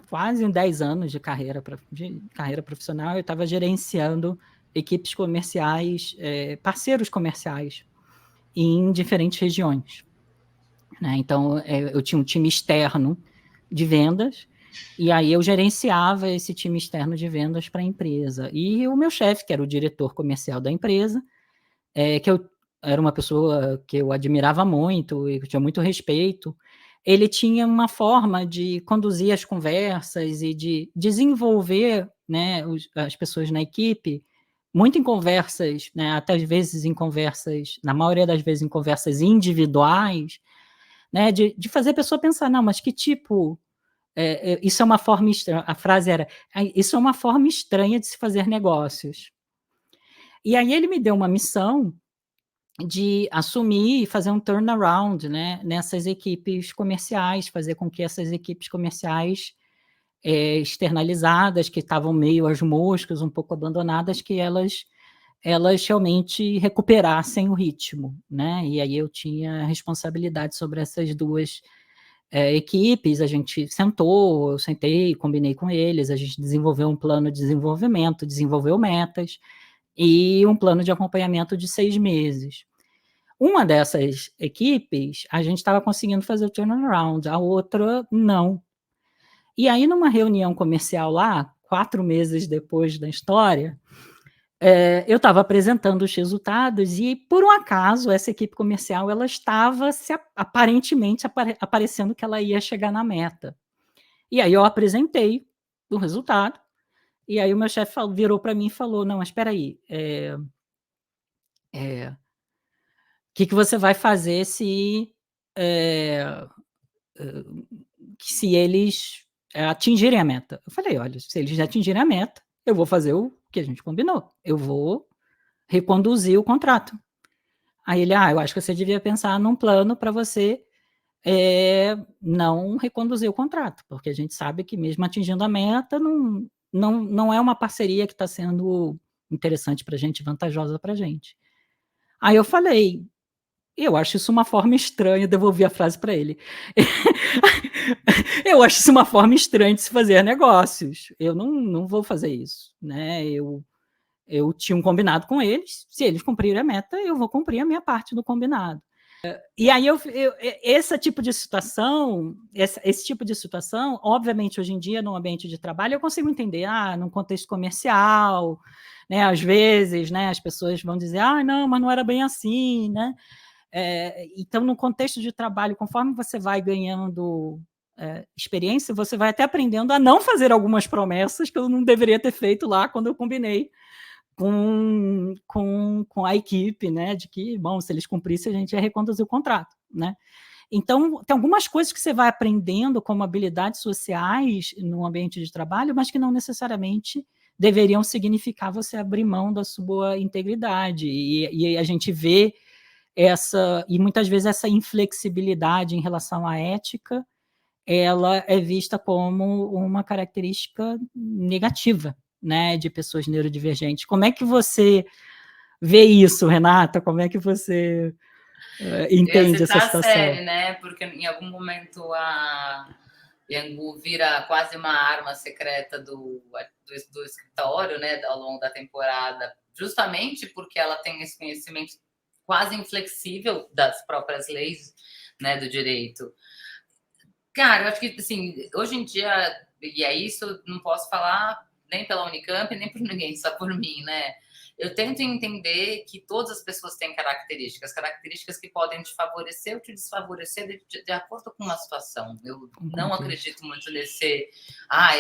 quase 10 anos de carreira profissional. Eu estava gerenciando equipes comerciais, parceiros comerciais em diferentes regiões, né? Então eu tinha um time externo de vendas. E aí eu gerenciava esse time externo de vendas para a empresa. E o meu chefe, que era o diretor comercial da empresa, que eu era uma pessoa que eu admirava muito e que tinha muito respeito, ele tinha uma forma de conduzir as conversas e de desenvolver, né, as pessoas na equipe, muito em conversas, né, até às vezes em conversas, na maioria das vezes em conversas individuais, né, de fazer a pessoa pensar, não, mas que tipo... isso é uma forma estranha. A frase era: isso é uma forma estranha de se fazer negócios. E aí ele me deu uma missão de assumir e fazer um turnaround, né, nessas equipes comerciais, fazer com que essas equipes comerciais externalizadas, que estavam meio às moscas, um pouco abandonadas, que elas realmente recuperassem o ritmo, né? E aí eu tinha responsabilidade sobre essas duas equipes. A gente sentou, eu sentei, combinei com eles, a gente desenvolveu um plano de desenvolvimento, desenvolveu metas e um plano de acompanhamento de 6 meses. Uma dessas equipes, a gente estava conseguindo fazer o turnaround, a outra não. E aí, numa reunião comercial lá, 4 meses depois da história, eu estava apresentando os resultados e, por um acaso, essa equipe comercial ela estava aparentemente aparecendo que ela ia chegar na meta. E aí eu apresentei o resultado, e aí o meu chefe virou para mim e falou: não, mas espera aí, o que você vai fazer se eles atingirem a meta? Eu falei: olha, se eles atingirem a meta, eu vou fazer o que a gente combinou, eu vou reconduzir o contrato. Aí ele: eu acho que você devia pensar num plano para você não reconduzir o contrato, porque a gente sabe que mesmo atingindo a meta, não é uma parceria que está sendo interessante para a gente, vantajosa para a gente. Aí eu falei: eu acho isso uma forma estranha, devolvi a frase para ele. Eu acho isso uma forma estranha de se fazer negócios. Eu não vou fazer isso, né? Eu tinha um combinado com eles, se eles cumprirem a meta, eu vou cumprir a minha parte do combinado. E aí, esse tipo de situação, obviamente, hoje em dia, no ambiente de trabalho, eu consigo entender, num contexto comercial, né, às vezes, né, as pessoas vão dizer, não, mas não era bem assim, né? Então, no contexto de trabalho, conforme você vai ganhando experiência, você vai até aprendendo a não fazer algumas promessas que eu não deveria ter feito lá quando eu combinei com a equipe, né, de que, bom, se eles cumprissem, a gente ia reconduzir o contrato, né? Então, tem algumas coisas que você vai aprendendo como habilidades sociais no ambiente de trabalho, mas que não necessariamente deveriam significar você abrir mão da sua integridade. E a gente vê e muitas vezes essa inflexibilidade em relação à ética, ela é vista como uma característica negativa, né, de pessoas neurodivergentes. Como é que você vê isso, Renata? Como é que você entende essa situação? A série, né? Porque em algum momento a Yang-Gu vira quase uma arma secreta do escritório, né, ao longo da temporada, justamente porque ela tem esse conhecimento quase inflexível das próprias leis, né, do direito. Cara, eu acho que, assim, hoje em dia, e é isso, não posso falar nem pela Unicamp, nem por ninguém, só por mim, né? Eu tento entender que todas as pessoas têm características que podem te favorecer ou te desfavorecer de acordo com uma situação. Eu não acredito muito nesse,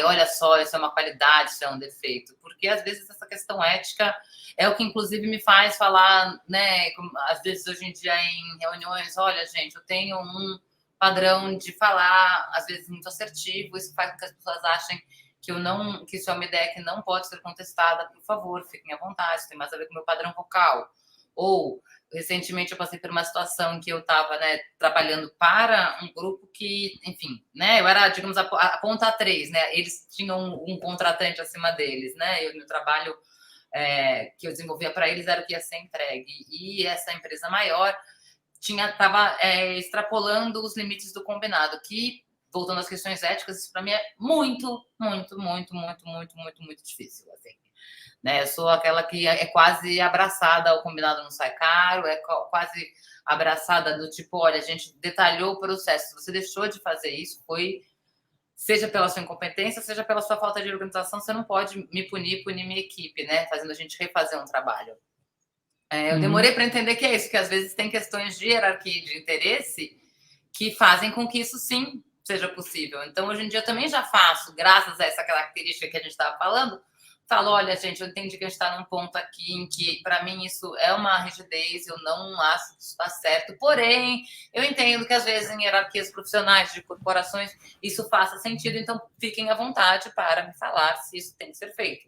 olha só, isso é uma qualidade, isso é um defeito, porque às vezes essa questão ética é o que inclusive me faz falar, né, às vezes hoje em dia em reuniões, olha, gente, eu tenho um padrão de falar, às vezes muito assertivo, isso faz com que as pessoas achem que isso é uma ideia que não pode ser contestada, por favor, fiquem à vontade, isso tem mais a ver com o meu padrão vocal. Ou, recentemente, eu passei por uma situação em que eu estava, né, trabalhando para um grupo que, enfim, né, eu era, digamos, a ponta 3, né, eles tinham um contratante acima deles, né, meu trabalho que eu desenvolvia para eles era o que ia ser entregue. E essa empresa maior estava extrapolando os limites do combinado, que, voltando às questões éticas, isso para mim é muito, muito, muito, muito, muito, muito, muito difícil, assim. Né? Eu sou aquela que é quase abraçada, o combinado não sai caro, é quase abraçada do tipo, olha, a gente detalhou o processo, se você deixou de fazer isso, seja pela sua incompetência, seja pela sua falta de organização, você não pode me punir minha equipe, né? Fazendo a gente refazer um trabalho. Eu demorei para entender que é isso, que às vezes tem questões de hierarquia e de interesse que fazem com que isso sim seja possível. Então, hoje em dia, eu também já faço, graças a essa característica que a gente estava falando, falo, olha, gente, eu entendi que a gente está num ponto aqui em que, para mim, isso é uma rigidez, eu não acho que isso está certo, porém, eu entendo que, às vezes, em hierarquias profissionais de corporações, isso faça sentido, então fiquem à vontade para me falar se isso tem que ser feito.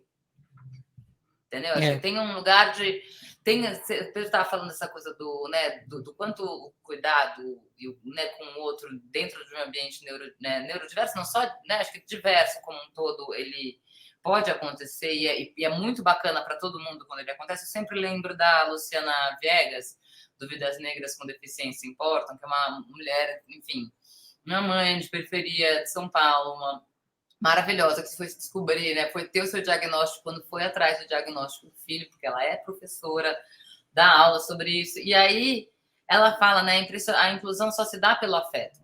Entendeu? Acho que tem um lugar de... Você estava falando dessa coisa do quanto o cuidado né, com o outro dentro de um ambiente neurodiverso, não só, né, acho que diverso como um todo, ele pode acontecer e é muito bacana para todo mundo quando ele acontece. Eu sempre lembro da Luciana Viegas, do Vidas Negras com Deficiência Importam, que é uma mulher, enfim, uma mãe de periferia de São Paulo, uma maravilhosa, que foi se descobrir, né? Foi ter o seu diagnóstico quando foi atrás do diagnóstico do filho, porque ela é professora, dá aula sobre isso. E aí ela fala, né? A inclusão só se dá pelo afeto.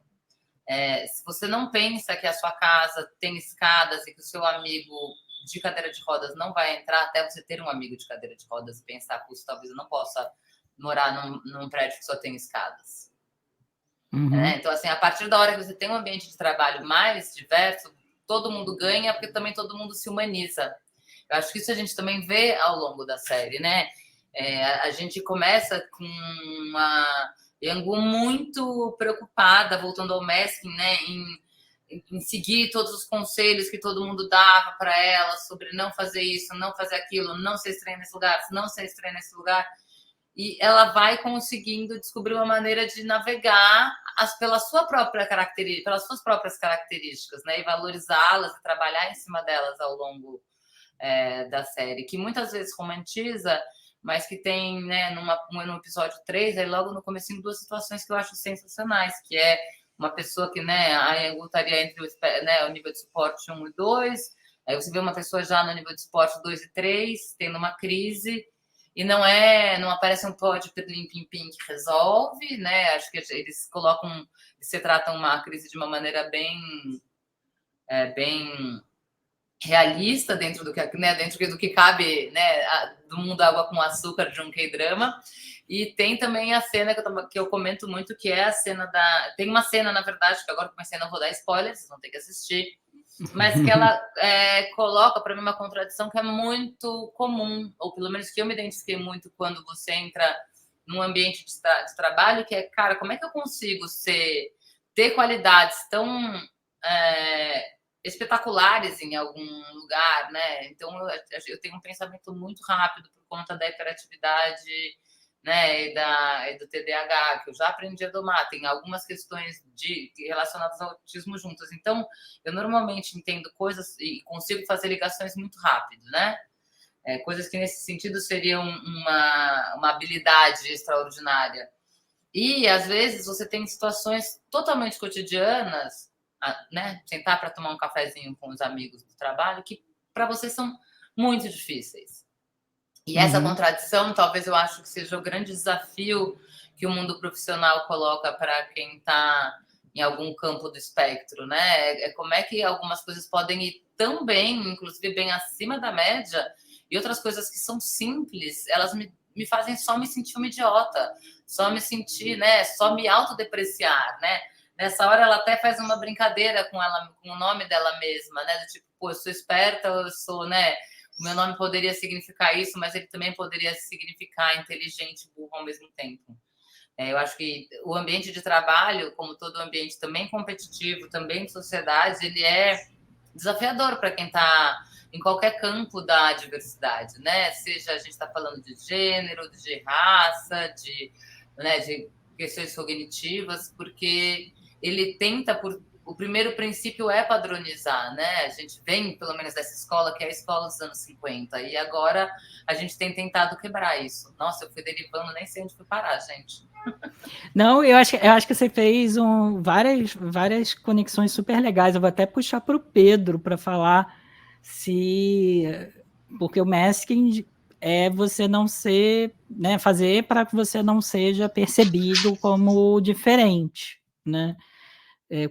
Se você não pensa que a sua casa tem escadas e que o seu amigo de cadeira de rodas não vai entrar, até você ter um amigo de cadeira de rodas e pensar, puxa, talvez eu não possa morar num prédio que só tem escadas. Então, assim, a partir da hora que você tem um ambiente de trabalho mais diverso, todo mundo ganha, porque também todo mundo se humaniza. Eu acho que isso a gente também vê ao longo da série, né? A gente começa com uma Yang-Gu muito preocupada, voltando ao masking, né? Em seguir todos os conselhos que todo mundo dava para ela sobre não fazer isso, não fazer aquilo, não ser estranha nesse lugar, não ser estranha nesse lugar. E ela vai conseguindo descobrir uma maneira de navegar pelas suas próprias características, né? E valorizá-las e trabalhar em cima delas ao longo da série, que muitas vezes romantiza, mas que tem, né, no episódio 3, aí logo no comecinho, 2 situações que eu acho sensacionais, que é uma pessoa que, né, a Yang-Gu estaria entre o nível de suporte 1 e 2, aí você vê uma pessoa já no nível de suporte 2 e 3, tendo uma crise, E não aparece um pó de pirlim-pim-pim que resolve, né? Acho que eles se tratam uma crise de uma maneira bem realista dentro do que, né, dentro do que cabe, né, do mundo água com açúcar de um K-drama. E tem também a cena que eu comento muito, que é a cena tem uma cena, na verdade, que agora comecei a não vou dar spoilers, vocês vão ter que assistir, mas que ela coloca para mim uma contradição que é muito comum, ou pelo menos que eu me identifiquei muito quando você entra num ambiente de trabalho, que é, cara, como é que eu consigo ter qualidades tão espetaculares em algum lugar, né? Então eu tenho um pensamento muito rápido por conta da hiperatividade, né, e do TDAH, que eu já aprendi a domar. Tem algumas questões relacionadas ao autismo juntas. Então, eu normalmente entendo coisas e consigo fazer ligações muito rápido, né? Coisas que, nesse sentido, seriam uma habilidade extraordinária. E, às vezes, você tem situações totalmente cotidianas, né? Sentar para tomar um cafezinho com os amigos do trabalho, que, para você, são muito difíceis. E essa contradição, talvez eu acho que seja o grande desafio que o mundo profissional coloca para quem está em algum campo do espectro, né? Como é que algumas coisas podem ir tão bem, inclusive bem acima da média, e outras coisas que são simples, elas me fazem só me sentir uma idiota, só me sentir, né? Só me autodepreciar, né? Nessa hora ela até faz uma brincadeira com o nome dela mesma, né? Do tipo, pô, eu sou esperta, eu sou, né? O meu nome poderia significar isso, mas ele também poderia significar inteligente e burro ao mesmo tempo. Eu acho que o ambiente de trabalho, como todo ambiente também competitivo, também de sociedade, ele é desafiador para quem está em qualquer campo da diversidade, né? Seja a gente está falando de gênero, de raça, de questões cognitivas, porque ele tenta o primeiro princípio é padronizar, né? A gente vem, pelo menos, dessa escola, que é a escola dos anos 50, e agora a gente tem tentado quebrar isso. Nossa, eu fui derivando, nem sei onde fui parar, gente. Não, eu acho que você fez várias conexões super legais. Eu vou até puxar para o Pedro para falar porque o masking é você não ser, né, fazer para que você não seja percebido como diferente, né?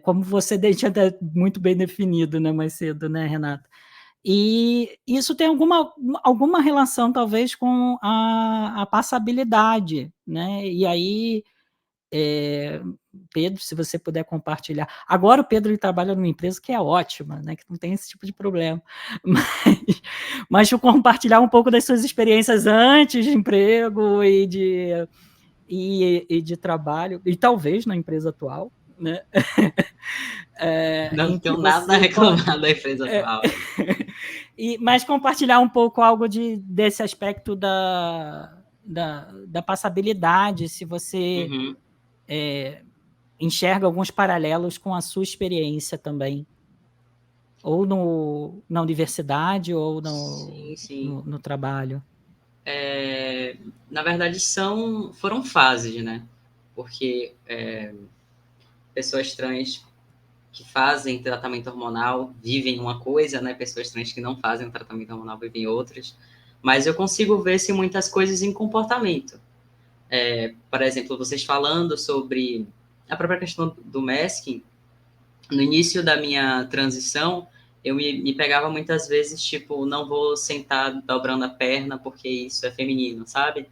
Como você deixa muito bem definido, né, mais cedo, né, Renata? E isso tem alguma relação, talvez, com a passabilidade, né? E aí, Pedro, se você puder compartilhar. Agora o Pedro ele trabalha numa empresa que é ótima, né? Que não tem esse tipo de problema. Mas compartilhar um pouco das suas experiências antes de emprego e de trabalho, e talvez na empresa atual, né? Não tenho nada a reclamar da empresa atual. Mas compartilhar um pouco algo desse aspecto da passabilidade, se você enxerga alguns paralelos com a sua experiência também, ou na universidade, ou no trabalho. Na verdade, foram fases, né? Porque pessoas trans que fazem tratamento hormonal vivem uma coisa, né? Pessoas trans que não fazem tratamento hormonal vivem outras. Mas eu consigo ver muitas coisas em comportamento. Por exemplo, vocês falando sobre a própria questão do masking, no início da minha transição, eu me pegava muitas vezes, tipo, não vou sentar dobrando a perna porque isso é feminino, sabe?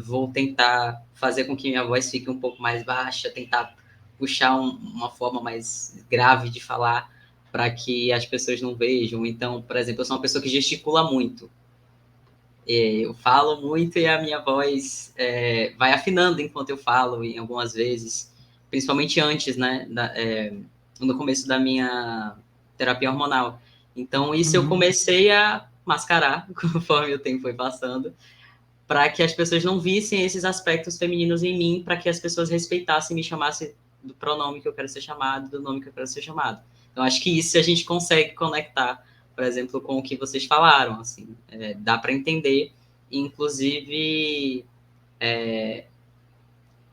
Vou tentar fazer com que minha voz fique um pouco mais baixa, tentar puxar uma forma mais grave de falar para que as pessoas não vejam. Então, por exemplo, eu sou uma pessoa que gesticula muito. Eu falo muito e a minha voz vai afinando enquanto eu falo, em algumas vezes, principalmente antes, né, no começo da minha terapia hormonal. Então, isso eu comecei a mascarar conforme o tempo foi passando, para que as pessoas não vissem esses aspectos femininos em mim, para que as pessoas respeitassem e me chamassem do pronome que eu quero ser chamado, do nome que eu quero ser chamado. Então, acho que isso a gente consegue conectar, por exemplo, com o que vocês falaram, assim, dá para entender, inclusive,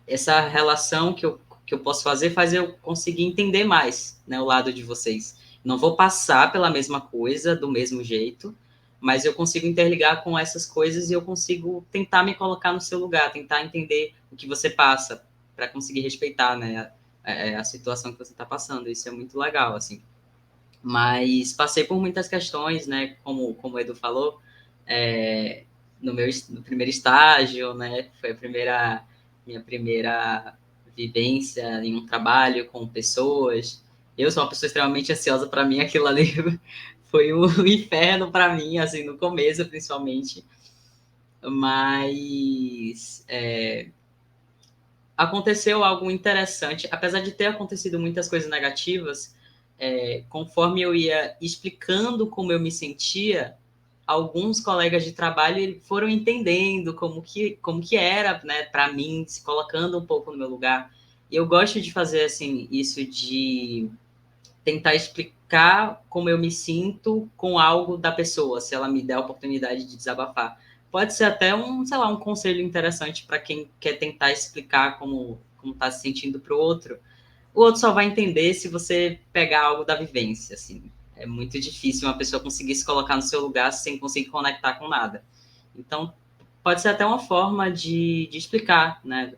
essa relação que eu posso fazer faz eu conseguir entender mais, né, o lado de vocês. Não vou passar pela mesma coisa, do mesmo jeito, mas eu consigo interligar com essas coisas e eu consigo tentar me colocar no seu lugar, tentar entender o que você passa, para conseguir respeitar, né, a situação que você está passando. Isso é muito legal, assim. Mas passei por muitas questões, né, como o Edu falou, no primeiro estágio, né, foi minha primeira vivência em um trabalho com pessoas. Eu sou uma pessoa extremamente ansiosa, para mim aquilo ali foi um inferno para mim, assim, no começo, principalmente. Mas aconteceu algo interessante, apesar de ter acontecido muitas coisas negativas, conforme eu ia explicando como eu me sentia, alguns colegas de trabalho foram entendendo como que era, né, para mim, se colocando um pouco no meu lugar. E eu gosto de fazer assim isso, de tentar explicar como eu me sinto com algo da pessoa, se ela me der a oportunidade de desabafar. Pode ser até sei lá, um conselho interessante para quem quer tentar explicar como está se sentindo para o outro. O outro só vai entender se você pegar algo da vivência, assim. É muito difícil uma pessoa conseguir se colocar no seu lugar sem conseguir conectar com nada. Então, pode ser até uma forma de explicar, né?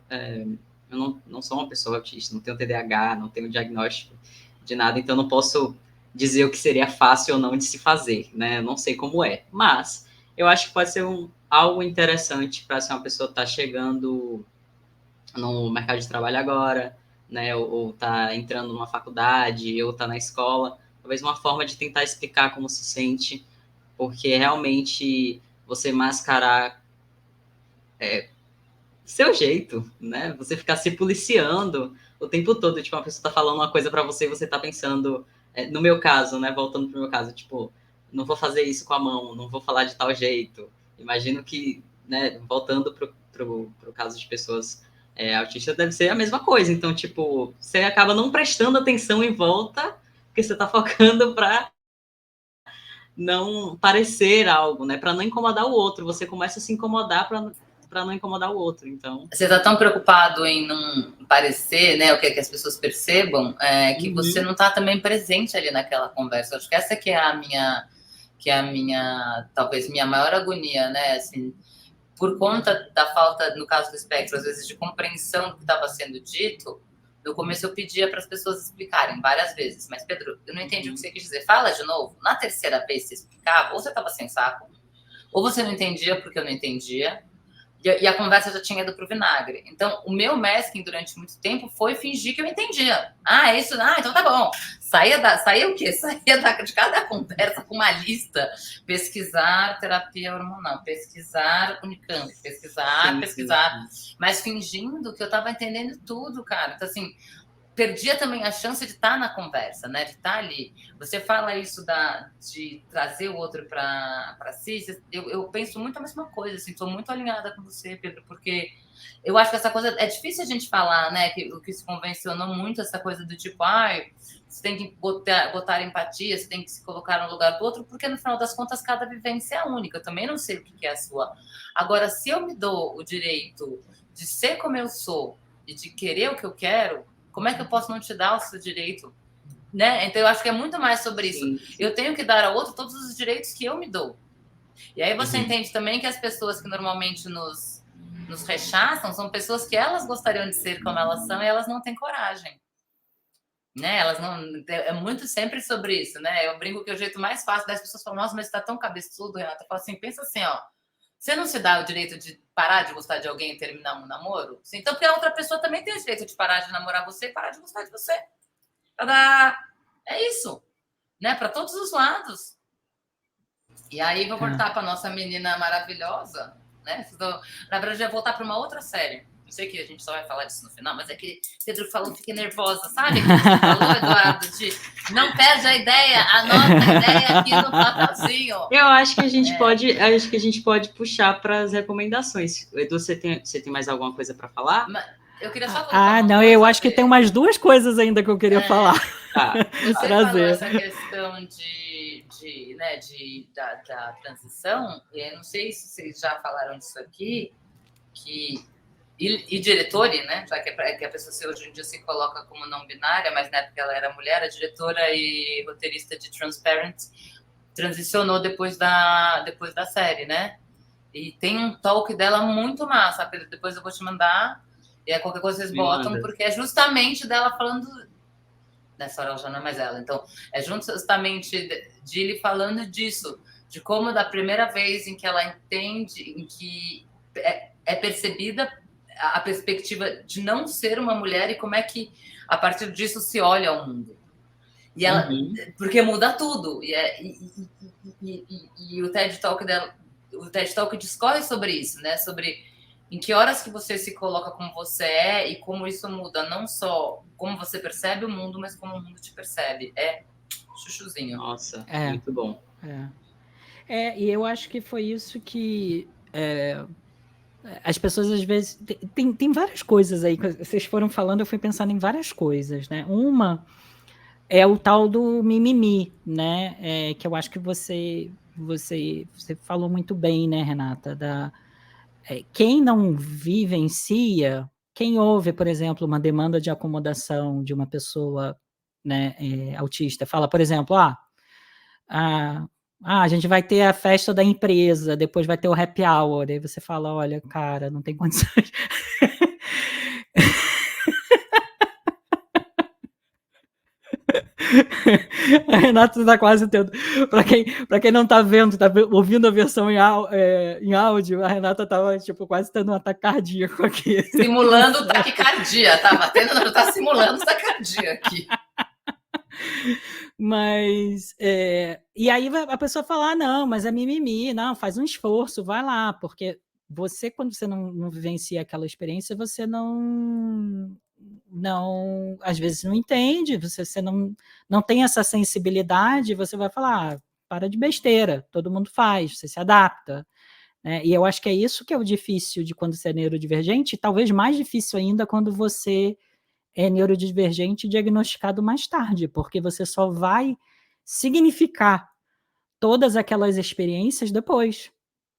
Eu não sou uma pessoa autista, não tenho TDAH, não tenho diagnóstico de nada, então não posso dizer o que seria fácil ou não de se fazer, né? Eu não sei como é, mas eu acho que pode ser algo interessante para se uma pessoa está chegando no mercado de trabalho agora, né? Ou tá entrando numa faculdade, ou tá na escola, talvez uma forma de tentar explicar como se sente, porque realmente você mascarar seu jeito, né? Você ficar se policiando o tempo todo, tipo, uma pessoa tá falando uma coisa para você e você tá pensando, no meu caso, né? Voltando pro meu caso, tipo, não vou fazer isso com a mão, não vou falar de tal jeito. Imagino que, né, voltando pro caso de pessoas autistas, deve ser a mesma coisa. Então, tipo, você acaba não prestando atenção em volta, porque você tá focando para não parecer algo, né? Para não incomodar o outro. Você começa a se incomodar para não incomodar o outro. Então, você está tão preocupado em não parecer, né, o que as pessoas percebam, que você não está também presente ali naquela conversa. Acho que essa que é a minha, talvez minha maior agonia, né? Assim, por conta da falta, no caso do espectro, às vezes de compreensão do que estava sendo dito. No começo eu pedia para as pessoas explicarem várias vezes, mas Pedro, eu não entendi o que você quis dizer. Fala de novo. Na terceira vez você explicava, ou você estava sem saco, ou você não entendia porque eu não entendia, e a conversa já tinha ido pro vinagre. Então, o meu masking durante muito tempo foi fingir que eu entendia. Isso, então tá bom. Saía o quê? Saía de cada conversa com uma lista. Pesquisar terapia hormonal, pesquisar Unicamp, pesquisar. Mas fingindo que eu tava entendendo tudo, cara. Então, assim, perdia também a chance de estar na conversa, né? De estar ali. Você fala isso de trazer o outro para si. Eu penso muito a mesma coisa, assim, estou muito alinhada com você, Pedro, porque eu acho que essa coisa é difícil a gente falar, né? Que o que se convencionou muito, essa coisa do tipo, você tem que botar empatia, você tem que se colocar no lugar do outro, porque no final das contas cada vivência é única. Eu também não sei o que é a sua. Agora, se eu me dou o direito de ser como eu sou e de querer o que eu quero, como é que eu posso não te dar o seu direito? Né? Então, eu acho que é muito mais sobre isso. Sim. Eu tenho que dar ao outro todos os direitos que eu me dou. E aí você entende também que as pessoas que normalmente nos rechaçam são pessoas que elas gostariam de ser como elas são e elas não têm coragem. Né? Elas não... É muito sempre sobre isso, né? Eu brinco que o jeito mais fácil das pessoas falam, nossa, mas você tá tão cabeçudo, Renata. Eu falo assim, pensa assim, você não se dá o direito de parar de gostar de alguém e terminar um namoro? Então, porque a outra pessoa também tem o direito de parar de namorar você e parar de gostar de você. É isso, né? Para todos os lados. E aí, vou voltar para nossa menina maravilhosa, né? Na verdade, eu vou voltar para uma outra série. Eu sei que a gente só vai falar disso no final, mas é que Pedro falou, fiquei nervosa, sabe? Que você falou, Eduardo, de não perde a ideia, anota a ideia aqui no papelzinho. Eu acho que a gente pode puxar para as recomendações. Edu, você tem mais alguma coisa para falar? Eu queria só colocar não, eu acho que tem umas duas coisas ainda que eu queria falar. Você falou essa questão da transição, e eu não sei se vocês já falaram disso aqui, e diretora, né? Já que a pessoa hoje em dia se coloca como não binária, mas na época ela era mulher, a diretora e roteirista de Transparent, transicionou depois da série, né? E tem um talk dela muito massa, depois eu vou te mandar, e aí qualquer coisa vocês botam, porque é justamente dela falando... Nessa hora ela já não é mais ela, então é justamente de ele falando disso, de como da primeira vez em que ela entende, em que é percebida a perspectiva de não ser uma mulher e como é que a partir disso se olha ao mundo. E ela, porque muda tudo. E o TED Talk dela, o TED Talk discorre sobre isso, né? Sobre em que horas que você se coloca como você é e como isso muda não só como você percebe o mundo, mas como o mundo te percebe. É chuchuzinho. Nossa, muito bom. E eu acho que foi isso que as pessoas às vezes... Tem várias coisas aí, vocês foram falando, eu fui pensando em várias coisas, né? Uma é o tal do mimimi, né? Que eu acho que você falou muito bem, né, Renata? Quem não vivencia, quem ouve, por exemplo, uma demanda de acomodação de uma pessoa, né, autista, fala, por exemplo, a gente vai ter a festa da empresa, depois vai ter o happy hour, aí você fala, olha, cara, não tem condições. A Renata está quase tendo. Para quem não está vendo, está ouvindo a versão em áudio, a Renata estava tipo, quase tendo um ataque cardíaco aqui. Simulando taquicardia, tá simulando taquicardia aqui. Mas e aí a pessoa fala, não, mas é mimimi, não, faz um esforço, vai lá, porque você, quando você não vivencia aquela experiência, você não às vezes não entende, você não tem essa sensibilidade, você vai falar, para de besteira, todo mundo faz, você se adapta, né? E eu acho que é isso que é o difícil de quando você é neurodivergente, e talvez mais difícil ainda quando você é neurodivergente diagnosticado mais tarde, porque você só vai significar todas aquelas experiências depois,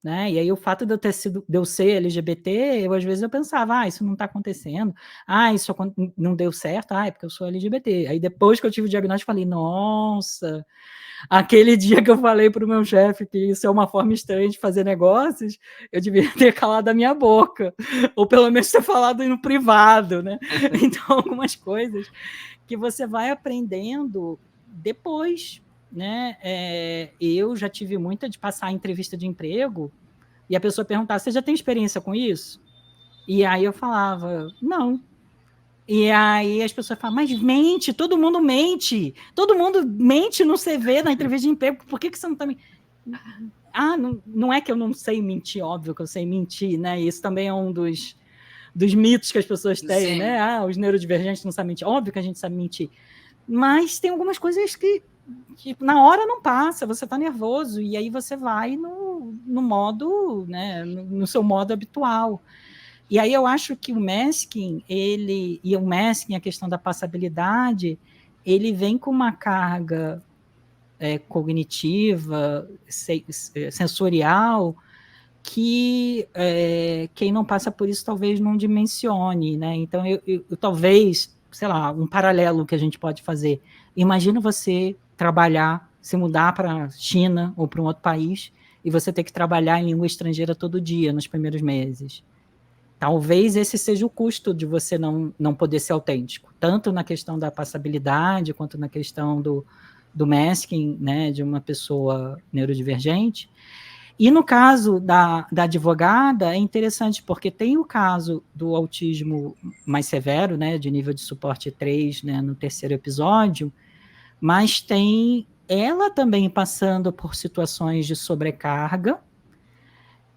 né? E aí o fato de eu ser LGBT, às vezes eu pensava, isso não está acontecendo, isso não deu certo, é porque eu sou LGBT. Aí depois que eu tive o diagnóstico, falei, nossa, aquele dia que eu falei para o meu chefe que isso é uma forma estranha de fazer negócios, eu devia ter calado a minha boca, ou pelo menos ter falado no privado, né? Então, algumas coisas que você vai aprendendo depois, né? Eu já tive muita de passar em entrevista de emprego e a pessoa perguntar, você já tem experiência com isso? E aí eu falava, não. E aí as pessoas falam, mas mente, todo mundo mente no CV, na entrevista de emprego, por que você não está mentindo? Não é que eu não sei mentir, óbvio que eu sei mentir, né? Isso também é um dos mitos que as pessoas têm, né? Os neurodivergentes não sabem mentir, óbvio que a gente sabe mentir, mas tem algumas coisas que na hora não passa, você está nervoso, e aí você vai no modo, né, no seu modo habitual. E aí eu acho que o masking, a questão da passabilidade, ele vem com uma carga cognitiva, sensorial, que quem não passa por isso talvez não dimensione, né? Então, eu talvez, sei lá, um paralelo que a gente pode fazer. Imagina você trabalhar, se mudar para a China ou para um outro país, e você ter que trabalhar em língua estrangeira todo dia, nos primeiros meses. Talvez esse seja o custo de você não poder ser autêntico, tanto na questão da passabilidade, quanto na questão do masking, né, de uma pessoa neurodivergente. E no caso da advogada, é interessante, porque tem o caso do autismo mais severo, né, de nível de suporte 3, né, no terceiro episódio, mas tem ela também passando por situações de sobrecarga,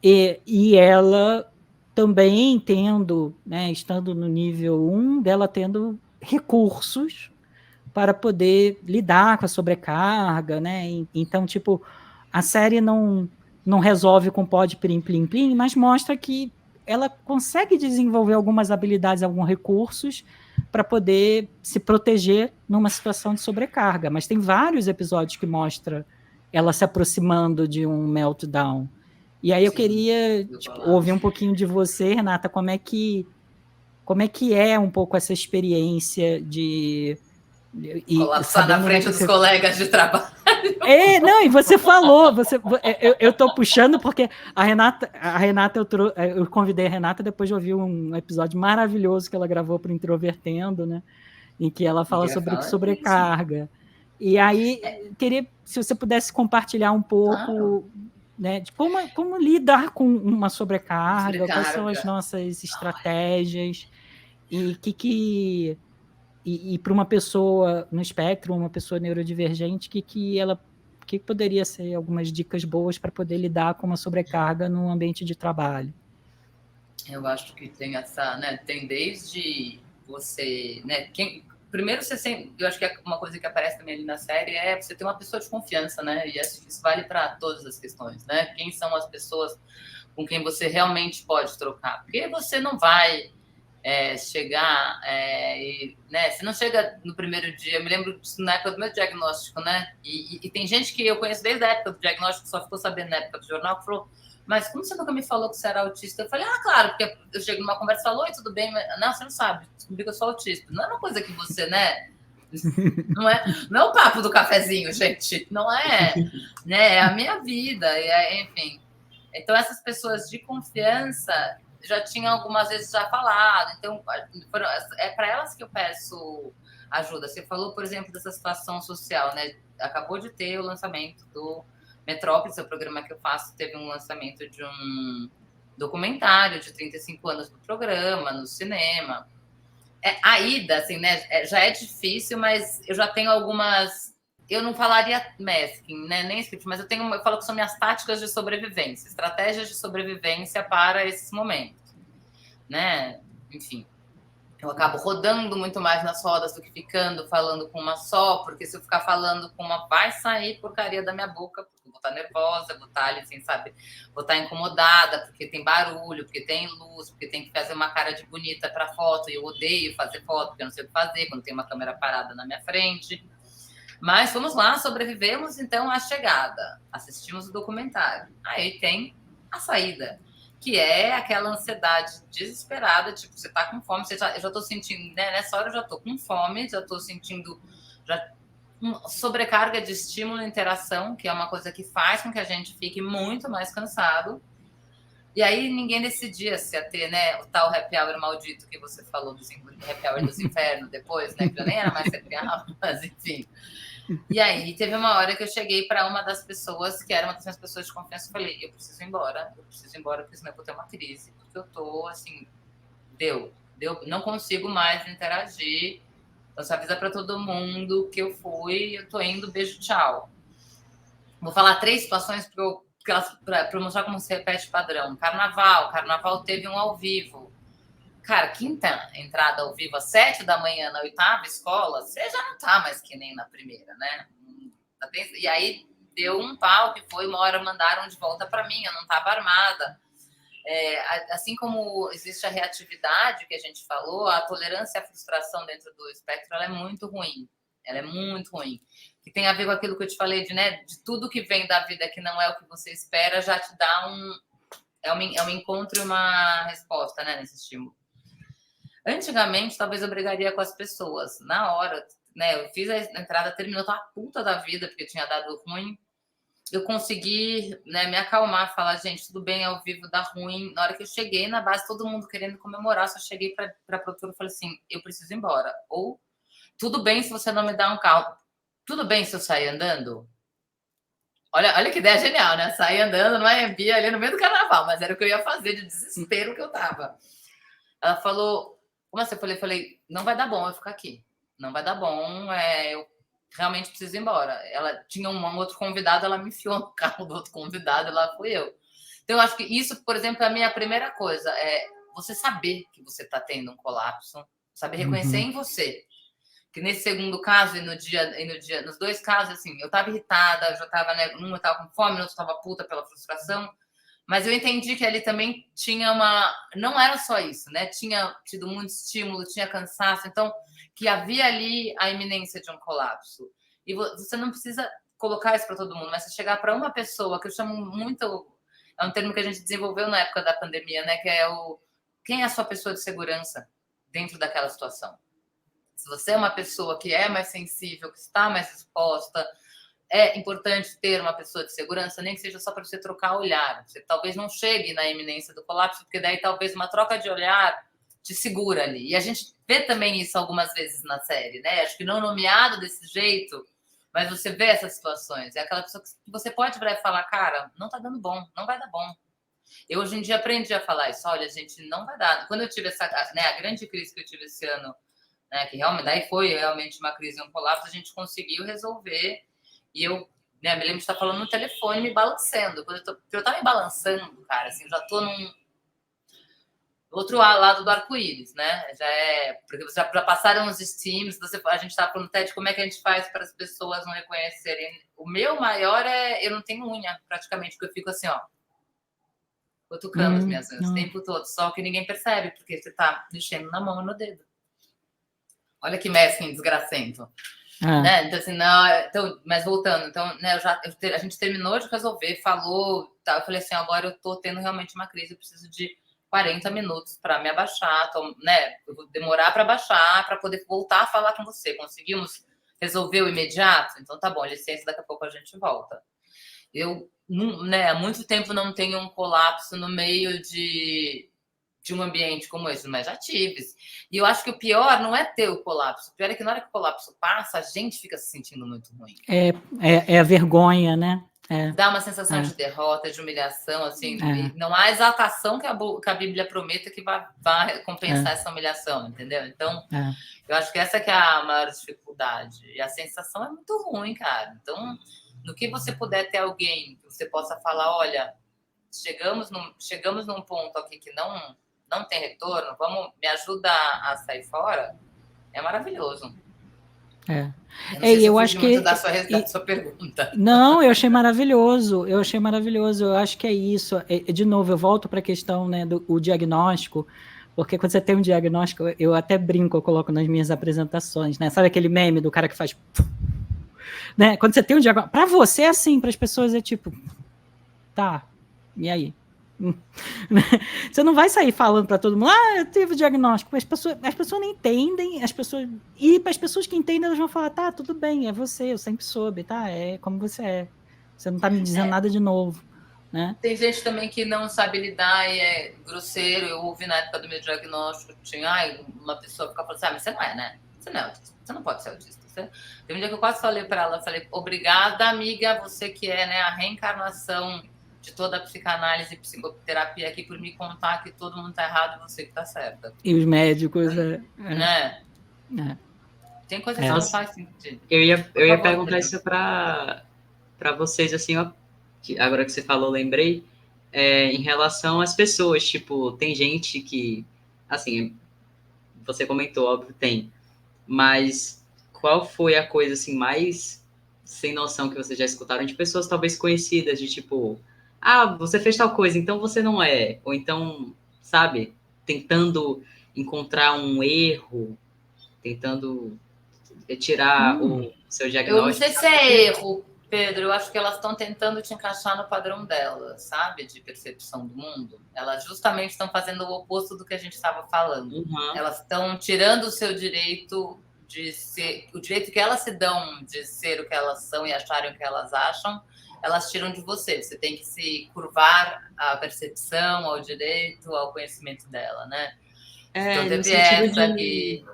e ela também tendo, né, estando no nível 1, dela tendo recursos para poder lidar com a sobrecarga, né? Então, tipo, a série não resolve com pode plim, plim, plim, mas mostra que ela consegue desenvolver algumas habilidades, alguns recursos para poder se proteger numa situação de sobrecarga. Mas tem vários episódios que mostram ela se aproximando de um meltdown. E aí eu queria ouvir um pouquinho de você, Renata, como é que é um pouco essa experiência de colapsar na frente dos colegas de trabalho. Não, e você falou, eu tô puxando porque a Renata eu convidei a Renata depois de ouvir um episódio maravilhoso que ela gravou para o Introvertendo, né? Em que ela fala sobre sobrecarga. E aí, queria, se você pudesse compartilhar um pouco, né, de como lidar com uma sobrecarga, quais são as nossas estratégias, e para uma pessoa no espectro, uma pessoa neurodivergente, que poderia ser algumas dicas boas para poder lidar com uma sobrecarga no ambiente de trabalho? Eu acho que tem essa, né? Tem desde você, né? Primeiro, eu acho que uma coisa que aparece também ali na série é você ter uma pessoa de confiança, né? E acho que isso vale para todas as questões, né? Quem são as pessoas com quem você realmente pode trocar? Porque você não vai chegar né? Você não chega no primeiro dia. Eu me lembro disso na época do meu diagnóstico, né? E tem gente que eu conheço desde a época do diagnóstico, só ficou sabendo na época do jornal, que falou: mas como você nunca me falou que você era autista? Eu falei: claro, porque eu chego numa conversa e falo: oi, tudo bem? Mas, não, você não sabe, descobri que eu sou autista. Não é uma coisa que você, né? Não é o papo do cafezinho, gente. Não é, né? É a minha vida, enfim. Então, essas pessoas de confiança já tinham algumas vezes já falado. Então, é para elas que eu peço ajuda. Você falou, por exemplo, dessa situação social, né? Acabou de ter o lançamento do Metrópolis, o programa que eu faço, teve um lançamento de um documentário de 35 anos do programa, no cinema. A ida, assim, né? Já é difícil, mas eu já tenho algumas... Eu não falaria masking, né? Nem script, mas eu falo que são minhas táticas de sobrevivência, estratégias de sobrevivência para esses momentos, né? Enfim, eu acabo rodando muito mais nas rodas do que ficando falando com uma só, porque se eu ficar falando com uma, vai sair porcaria da minha boca, porque eu vou estar nervosa, vou estar ali, assim, sabe? Vou estar incomodada, porque tem barulho, porque tem luz, porque tem que fazer uma cara de bonita para foto, e eu odeio fazer foto, porque eu não sei o que fazer quando tem uma câmera parada na minha frente. Mas vamos lá, sobrevivemos então à chegada. Assistimos o documentário. Aí tem a saída, que é aquela ansiedade desesperada, tipo, você tá com fome, eu já tô sentindo, né? Nessa hora eu já tô com fome, já tô sentindo sobrecarga de estímulo e interação, que é uma coisa que faz com que a gente fique muito mais cansado. E aí ninguém decidia se ia ter, né, o tal happy hour maldito que você falou, do happy hour dos infernos depois, né, que já nem era mais happy hour, mas enfim. E aí teve uma hora que eu cheguei para uma das pessoas, que era uma das minhas pessoas de confiança, e falei: eu preciso ir embora, porque senão eu vou ter uma crise, porque eu tô, assim, deu, não consigo mais interagir, então você avisa para todo mundo que eu fui, eu tô indo, beijo, tchau. Vou falar 3 situações para mostrar como se repete padrão. Carnaval teve um ao vivo. Cara, quinta entrada ao vivo às 7 da manhã na 8ª escola, você já não tá mais que nem na primeira, né? E aí deu um pau que foi, uma hora mandaram de volta para mim, eu não tava armada. Assim como existe a reatividade que a gente falou, a tolerância à frustração dentro do espectro, ela é muito ruim. Ela é muito ruim. Que tem a ver com aquilo que eu te falei de tudo que vem da vida que não é o que você espera, já te dá um encontro e uma resposta, né, nesse estímulo. Antigamente, talvez eu brigaria com as pessoas. Na hora, né, eu fiz a entrada, terminou, tá puta da vida, porque tinha dado ruim. Eu consegui, né, me acalmar, falar: gente, tudo bem, ao vivo dá ruim. Na hora que eu cheguei na base, todo mundo querendo comemorar, só cheguei pra produtora e falei assim: eu preciso ir embora. Ou, tudo bem se você não me dá um carro. Tudo bem se eu sair andando? Olha que ideia genial, né? Sair andando no Airbnb ali no meio do carnaval, mas era o que eu ia fazer, de desespero que eu tava. Ela falou: como assim? Eu falei: não vai dar bom eu ficar aqui. Não vai dar bom, eu realmente preciso ir embora. Ela tinha um outro convidado, ela me enfiou no carro do outro convidado, e lá fui eu. Então, eu acho que isso, por exemplo, é a minha primeira coisa. É você saber que você está tendo um colapso, saber reconhecer em você. Que nesse segundo caso e no dia, nos 2 casos, assim, eu estava irritada, eu já estava, né, eu estava com fome, o outro estava puta pela frustração. Mas eu entendi que ali também tinha não era só isso, né? Tinha tido muito estímulo, tinha cansaço, então que havia ali a iminência de um colapso. E você não precisa colocar isso para todo mundo, mas você chegar para uma pessoa, que eu chamo muito, é um termo que a gente desenvolveu na época da pandemia, né? Que é quem é a sua pessoa de segurança dentro daquela situação. Se você é uma pessoa que é mais sensível, que está mais exposta, é importante ter uma pessoa de segurança, nem que seja só para você trocar olhar. Você talvez não chegue na iminência do colapso, porque daí talvez uma troca de olhar te segura ali. E a gente vê também isso algumas vezes na série, né? Acho que não nomeado desse jeito, mas você vê essas situações. É aquela pessoa que você pode virar e falar, cara, não tá dando bom, não vai dar bom. Eu hoje em dia aprendi a falar isso, olha, gente, não vai dar. Quando eu tive essa, né, a grande crise que eu tive esse ano, né, que realmente daí foi realmente uma crise, um colapso, a gente conseguiu resolver. E eu, né, me lembro de estar falando no telefone, me balançando. Quando eu tava me balançando, cara, assim, eu já tô num outro lado do arco-íris, né? Já é, porque já passaram os steams, a gente tá falando até de como é que a gente faz para as pessoas não reconhecerem. O meu maior eu não tenho unha, praticamente, porque eu fico assim, ó, cutucando as minhas unhas o tempo todo, só que ninguém percebe, porque você tá mexendo na mão e no dedo. Olha que mesclin desgracento. Né? Então, assim, não, então, mas voltando, então, né, a gente terminou de resolver, falou, tá, eu falei assim, agora eu tô tendo realmente uma crise, eu preciso de 40 minutos para me abaixar, né? Eu vou demorar para baixar, para poder voltar a falar com você. Conseguimos resolver o imediato? Então tá bom, licença, daqui a pouco a gente volta. Eu, né, há muito tempo não tenho um colapso no meio de um ambiente como esse, mas já tive. E eu acho que o pior não é ter o colapso. O pior é que na hora que o colapso passa, a gente fica se sentindo muito ruim. É a vergonha, né? Dá uma sensação de derrota, de humilhação, assim. Não há exaltação que a Bíblia prometa que vai compensar essa humilhação, entendeu? Então, eu acho que essa que é a maior dificuldade. E a sensação é muito ruim, cara. Então, no que você puder ter alguém que você possa falar, olha, chegamos num ponto aqui que não tem retorno, me ajuda a sair fora, é maravilhoso. Eu não sei se eu acho que da sua pergunta. Não, eu achei maravilhoso. Eu acho que é isso. De novo, eu volto para a questão, né, do diagnóstico, porque quando você tem um diagnóstico, eu até brinco, eu coloco nas minhas apresentações, né? Sabe aquele meme do cara que faz, né? Quando você tem um diagnóstico, para você é assim, para as pessoas é tipo, tá, e aí? Você não vai sair falando para todo mundo, eu tive o diagnóstico. As pessoas não entendem, e para as pessoas que entendem, elas vão falar, tá, tudo bem, é você, eu sempre soube, tá, é como você é. Você não tá me dizendo nada de novo, né? Tem gente também que não sabe lidar e é grosseiro. Eu ouvi na época do meu diagnóstico, tinha uma pessoa ficar falando assim, mas você não é, né? Você não é autista, você não pode ser autista. Tem um dia que eu quase falei para ela, falei, obrigada, amiga, você que é, né, a reencarnação de toda a psicanálise e psicoterapia aqui, por me contar que todo mundo tá errado e você que tá certa. E os médicos, né? Tem coisa que não faz sentido. Eu ia perguntar isso para vocês, assim, ó, agora que você falou, lembrei, em relação às pessoas, tipo, tem gente que, assim, você comentou, óbvio, tem, mas qual foi a coisa, assim, mais sem noção que vocês já escutaram de pessoas talvez conhecidas, de tipo, você fez tal coisa, então você não é. Ou então, sabe, tentando encontrar um erro, tentando tirar o seu diagnóstico. Eu não sei se é erro, Pedro. Eu acho que elas estão tentando te encaixar no padrão delas, sabe? De percepção do mundo. Elas justamente estão fazendo o oposto do que a gente estava falando. Elas estão tirando o seu direito de ser, o direito que elas se dão de ser o que elas são e acharem o que elas acham, elas tiram de você. Você tem que se curvar à percepção, ao direito, ao conhecimento dela, né? Então teve essa que...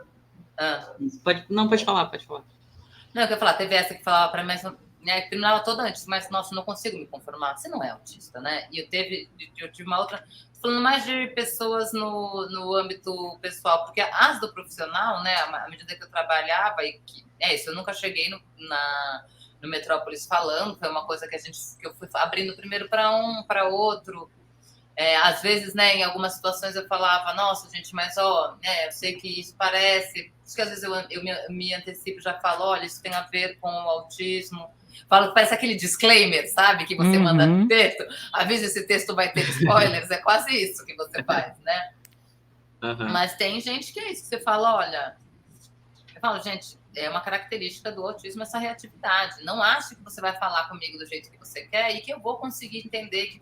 Pode falar. Não, eu quero falar, teve essa que falava para mim, né, terminava toda antes, mas, nossa, não consigo me conformar. Você não é autista, né? E eu tive uma outra... Falando mais de pessoas no âmbito pessoal, porque as do profissional, né, à medida que eu trabalhava, eu nunca cheguei no Metrópolis falando, foi uma coisa que eu fui abrindo primeiro para um, para outro. Às vezes, né, em algumas situações eu falava, nossa, gente, mas eu sei que isso parece... Por isso que às vezes eu me antecipo e já falo, olha, isso tem a ver com o autismo. Falo, parece aquele disclaimer, sabe? Que você manda no texto. Avisa, esse texto vai ter spoilers. É quase isso que você faz, né? Mas tem gente que é isso. Que você fala, olha... Eu falo, gente, é uma característica do autismo essa reatividade. Não ache que você vai falar comigo do jeito que você quer e que eu vou conseguir entender que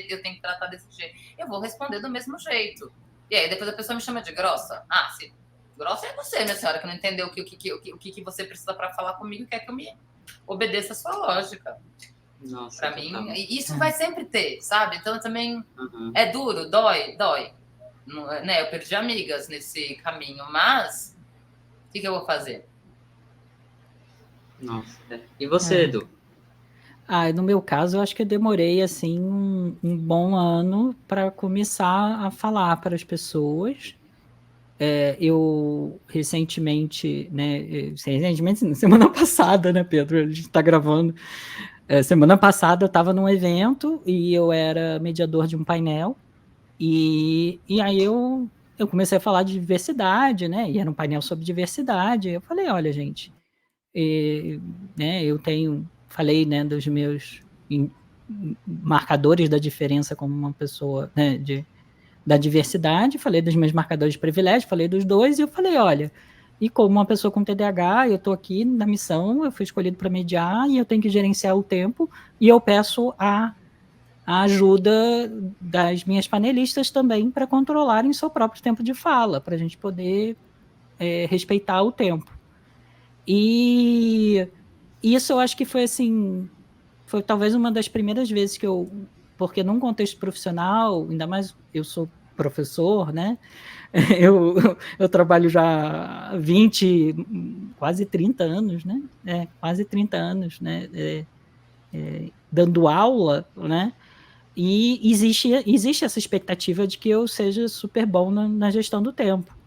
eu tenho que tratar desse jeito. Eu vou responder do mesmo jeito. E aí depois a pessoa me chama de grossa. Sim. Grossa é você, minha senhora, que não entendeu o que você precisa para falar comigo e quer que eu me obedeça a sua lógica. Nossa, Para total. mim, e isso vai sempre ter, sabe? Então também Uhum. é duro, dói. Não, né? Eu perdi amigas nesse caminho, mas o que eu vou fazer? Nossa. E você, Edu? No meu caso, eu acho que eu demorei assim um bom ano para começar a falar para as pessoas. Eu recentemente, semana passada, né, Pedro? A gente está gravando. Semana passada eu estava num evento e eu era mediador de um painel. E aí eu comecei a falar de diversidade, né? E era um painel sobre diversidade. Eu falei, olha, gente, né, falei, né, dos meus marcadores da diferença como uma pessoa, né, da diversidade, falei dos meus marcadores de privilégio, falei dos dois, e eu falei, olha, e como uma pessoa com TDAH, eu estou aqui na missão, eu fui escolhido para mediar, e eu tenho que gerenciar o tempo, e eu peço a ajuda das minhas panelistas também para controlarem seu próprio tempo de fala, para a gente poder respeitar o tempo. E isso eu acho que foi assim, foi talvez uma das primeiras vezes que porque num contexto profissional, ainda mais eu sou professor, né? Eu trabalho já há 20, quase 30 anos, né? Quase 30 anos, né? Dando aula, né? E existe essa expectativa de que eu seja super bom na gestão do tempo.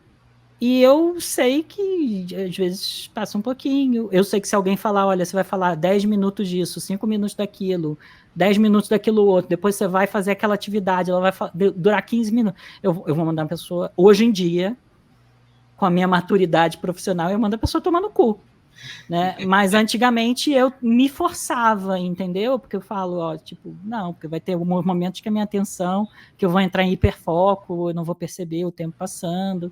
E eu sei que às vezes passa um pouquinho. Eu sei que se alguém falar, olha, você vai falar 10 minutos disso, 5 minutos daquilo, 10 minutos daquilo outro, depois você vai fazer aquela atividade, ela vai durar 15 minutos. Eu vou mandar a pessoa, hoje em dia, com a minha maturidade profissional, eu mando a pessoa tomar no cu. Né? Mas antigamente eu me forçava, entendeu? Porque eu falo, ó, tipo, não, porque vai ter alguns momentos que a minha atenção, que eu vou entrar em hiperfoco, eu não vou perceber o tempo passando.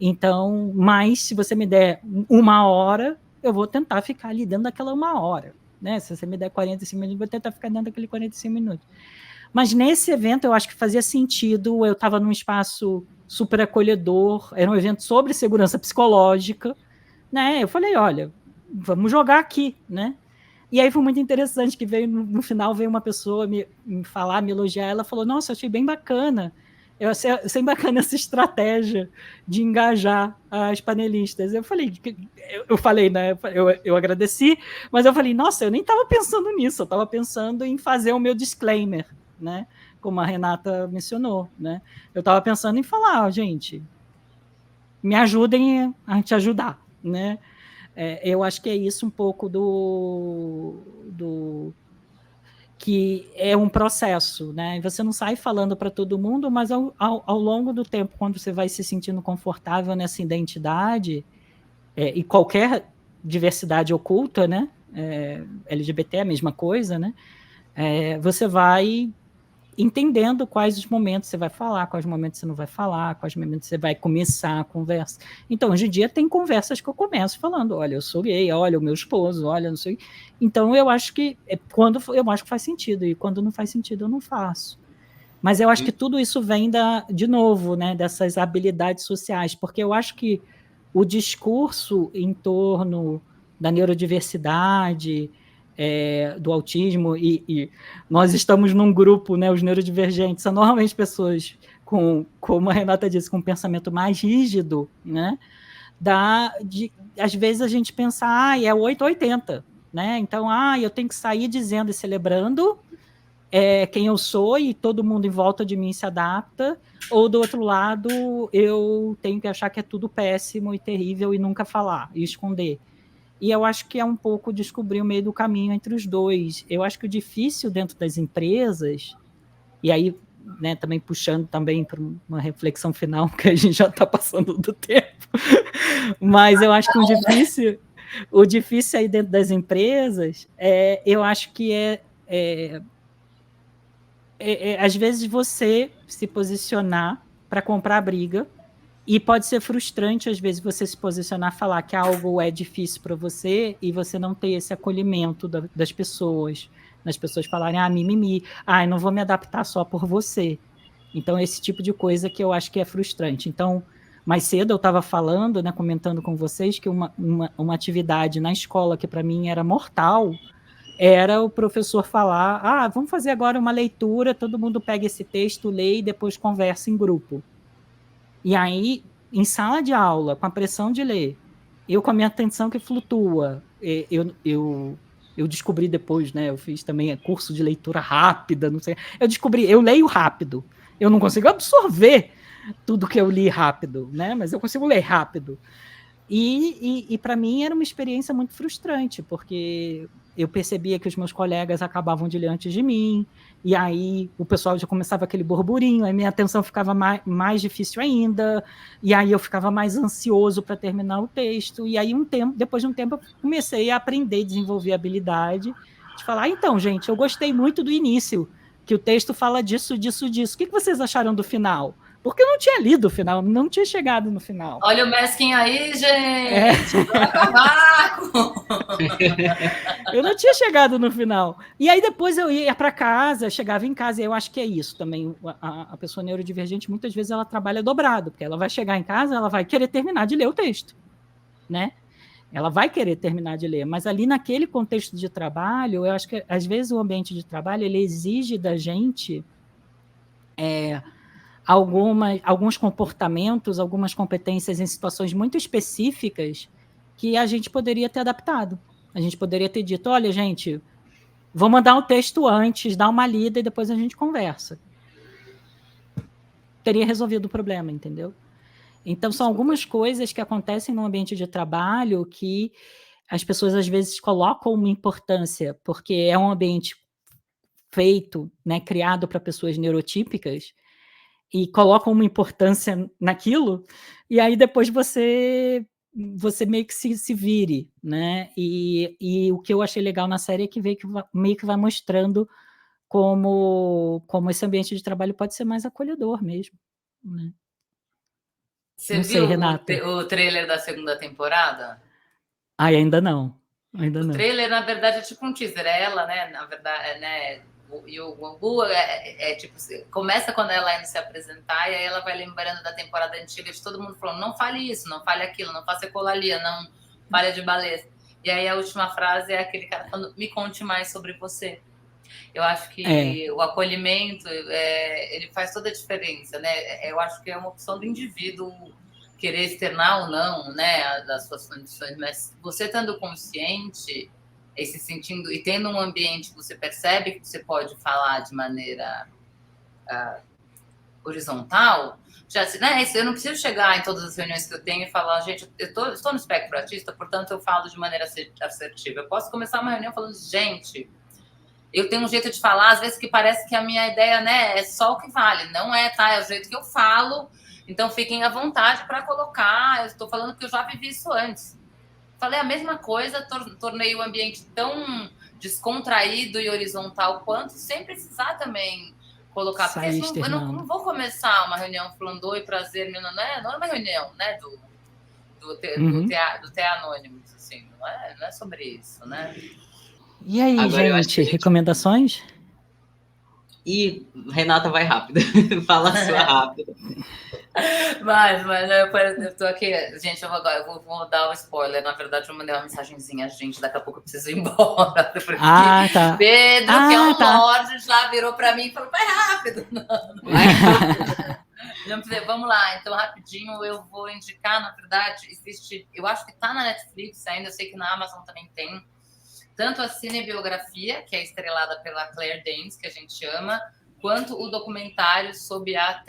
Então, mas se você me der 1 hora, eu vou tentar ficar ali dentro daquela 1 hora. Né? Se você me der 45 minutos, eu vou tentar ficar dentro daquele 45 minutos. Mas nesse evento eu acho que fazia sentido, eu estava num espaço super acolhedor, era um evento sobre segurança psicológica, né? Eu falei, olha, vamos jogar aqui, né? E aí foi muito interessante que no final veio uma pessoa me falar, me elogiar, ela falou, nossa, eu achei bem bacana, eu achei bacana essa estratégia de engajar as panelistas. Eu falei, né? Eu agradeci, mas eu falei, nossa, eu nem estava pensando nisso, eu estava pensando em fazer o meu disclaimer, né? Como a Renata mencionou, né? Eu estava pensando em falar, gente, me ajudem a te ajudar, né? Eu acho que é isso um pouco do que é um processo, né? Você não sai falando para todo mundo, mas ao longo do tempo, quando você vai se sentindo confortável nessa identidade, e qualquer diversidade oculta, né? LGBT é a mesma coisa, né? Você vai entendendo quais os momentos você vai falar, quais momentos você não vai falar, quais momentos você vai começar a conversa. Então, hoje em dia, tem conversas que eu começo falando, olha, eu sou gay, olha, o meu esposo, olha, não sei. Então, eu acho que quando eu acho que faz sentido, e quando não faz sentido, eu não faço. Mas eu acho que tudo isso vem de novo, né, dessas habilidades sociais, porque eu acho que o discurso em torno da neurodiversidade, do autismo, e nós estamos num grupo, né, os neurodivergentes, são normalmente pessoas como a Renata disse, com um pensamento mais rígido, né, às vezes a gente pensa, é 880, né, então, eu tenho que sair dizendo e celebrando quem eu sou e todo mundo em volta de mim se adapta, ou do outro lado, eu tenho que achar que é tudo péssimo e terrível e nunca falar, e esconder. E eu acho que é um pouco descobrir o meio do caminho entre os dois. Eu acho que o difícil dentro das empresas, e aí, né, também puxando também para uma reflexão final, que a gente já está passando do tempo, mas eu acho que o difícil aí dentro das empresas, eu acho que às vezes você se posicionar para comprar briga, e pode ser frustrante, às vezes, você se posicionar, falar que algo é difícil para você e você não ter esse acolhimento das pessoas falarem, mimimi, eu não vou me adaptar só por você. Então, esse tipo de coisa que eu acho que é frustrante. Então, Mais cedo eu estava falando, né, comentando com vocês que uma atividade na escola que para mim era mortal era o professor falar, vamos fazer agora uma leitura, todo mundo pega esse texto, lê e depois conversa em grupo. E aí, em sala de aula, com a pressão de ler, eu com a minha atenção que flutua, eu descobri depois, né? Eu fiz também curso de leitura rápida, não sei. Eu leio rápido. Eu não consigo absorver tudo que eu li rápido, né? Mas eu consigo ler rápido. E para mim era uma experiência muito frustrante, porque eu percebia que os meus colegas acabavam de ler antes de mim, e aí o pessoal já começava aquele burburinho, aí minha atenção ficava mais difícil ainda, e aí eu ficava mais ansioso para terminar o texto, e aí depois de um tempo eu comecei a aprender, desenvolver a habilidade de falar, então, gente, eu gostei muito do início, que o texto fala disso, disso, disso. O que vocês acharam do final? Porque eu não tinha lido o final, não tinha chegado no final. Olha o Mesquinho aí, gente! Cavaco! Eu não tinha chegado no final. E aí depois eu ia para casa, chegava em casa, e eu acho que é isso também. A pessoa neurodivergente, muitas vezes, ela trabalha dobrado, porque ela vai chegar em casa, ela vai querer terminar de ler o texto, né? Ela vai querer terminar de ler, mas ali naquele contexto de trabalho, eu acho que às vezes o ambiente de trabalho ele exige da gente alguns comportamentos, algumas competências em situações muito específicas que a gente poderia ter adaptado. A gente poderia ter dito, olha, gente, vou mandar um texto antes, dar uma lida e depois a gente conversa. Teria resolvido o problema, entendeu? Então, são algumas coisas que acontecem no ambiente de trabalho que as pessoas, às vezes, colocam uma importância, porque é um ambiente feito, né, criado para pessoas neurotípicas, e colocam uma importância naquilo, e aí depois você meio que se vire, né? E o que eu achei legal na série é que meio que vai mostrando como esse ambiente de trabalho pode ser mais acolhedor mesmo, né? Você Não sei, viu Renata. o trailer da segunda temporada? Ainda não. Ainda O não. trailer, na verdade, é tipo um teaser. Ela, né, na verdade, né, e o Gugu tipo, começa quando ela indo se apresentar e aí ela vai lembrando da temporada antiga de todo mundo falando, não fale isso, não fale aquilo, não faça ecolalia, não fale de balé. E aí a última frase é aquele cara falando, me conte mais sobre você. Eu acho que o acolhimento, ele faz toda a diferença, né? Eu acho que é uma opção do indivíduo querer externar ou não, né, das suas condições, mas você estando consciente e se sentindo, e tendo um ambiente que você percebe que você pode falar de maneira horizontal, já, né, eu não preciso chegar em todas as reuniões que eu tenho e falar, gente, estou no espectro autista, portanto eu falo de maneira assertiva. Eu posso começar uma reunião falando, gente, eu tenho um jeito de falar, às vezes que parece que a minha ideia, né, é só o que vale. Não é, tá? É o jeito que eu falo. Então, fiquem à vontade para colocar. Eu estou falando que eu já vivi isso antes. Falei a mesma coisa, tornei o ambiente tão descontraído e horizontal quanto, sem precisar também colocar. Porque eu não vou começar uma reunião falando oi, prazer, não é uma reunião, né, do TEA Anônimos, assim. Não é sobre isso, né? E aí, agora, gente, recomendações? E Renata vai rápido. Fala a sua rápido. Mas eu tô aqui, gente, eu vou dar um spoiler. Na verdade, eu mandei uma mensagenzinha, gente, daqui a pouco eu preciso ir embora. Porque tá. Pedro, que é um lorde, já virou pra mim e falou, vai rápido. Vai rápido. Vamos lá, então, rapidinho, eu vou indicar, na verdade, existe, eu acho que tá na Netflix ainda, eu sei que na Amazon também tem, tanto a cinebiografia, que é estrelada pela Claire Danes, que a gente ama, quanto o documentário sobre a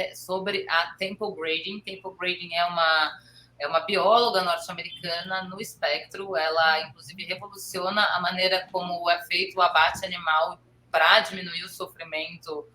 Temple Grandin. Temple Grandin é uma bióloga norte-americana no espectro. Ela, inclusive, revoluciona a maneira como é feito o abate animal para diminuir o sofrimento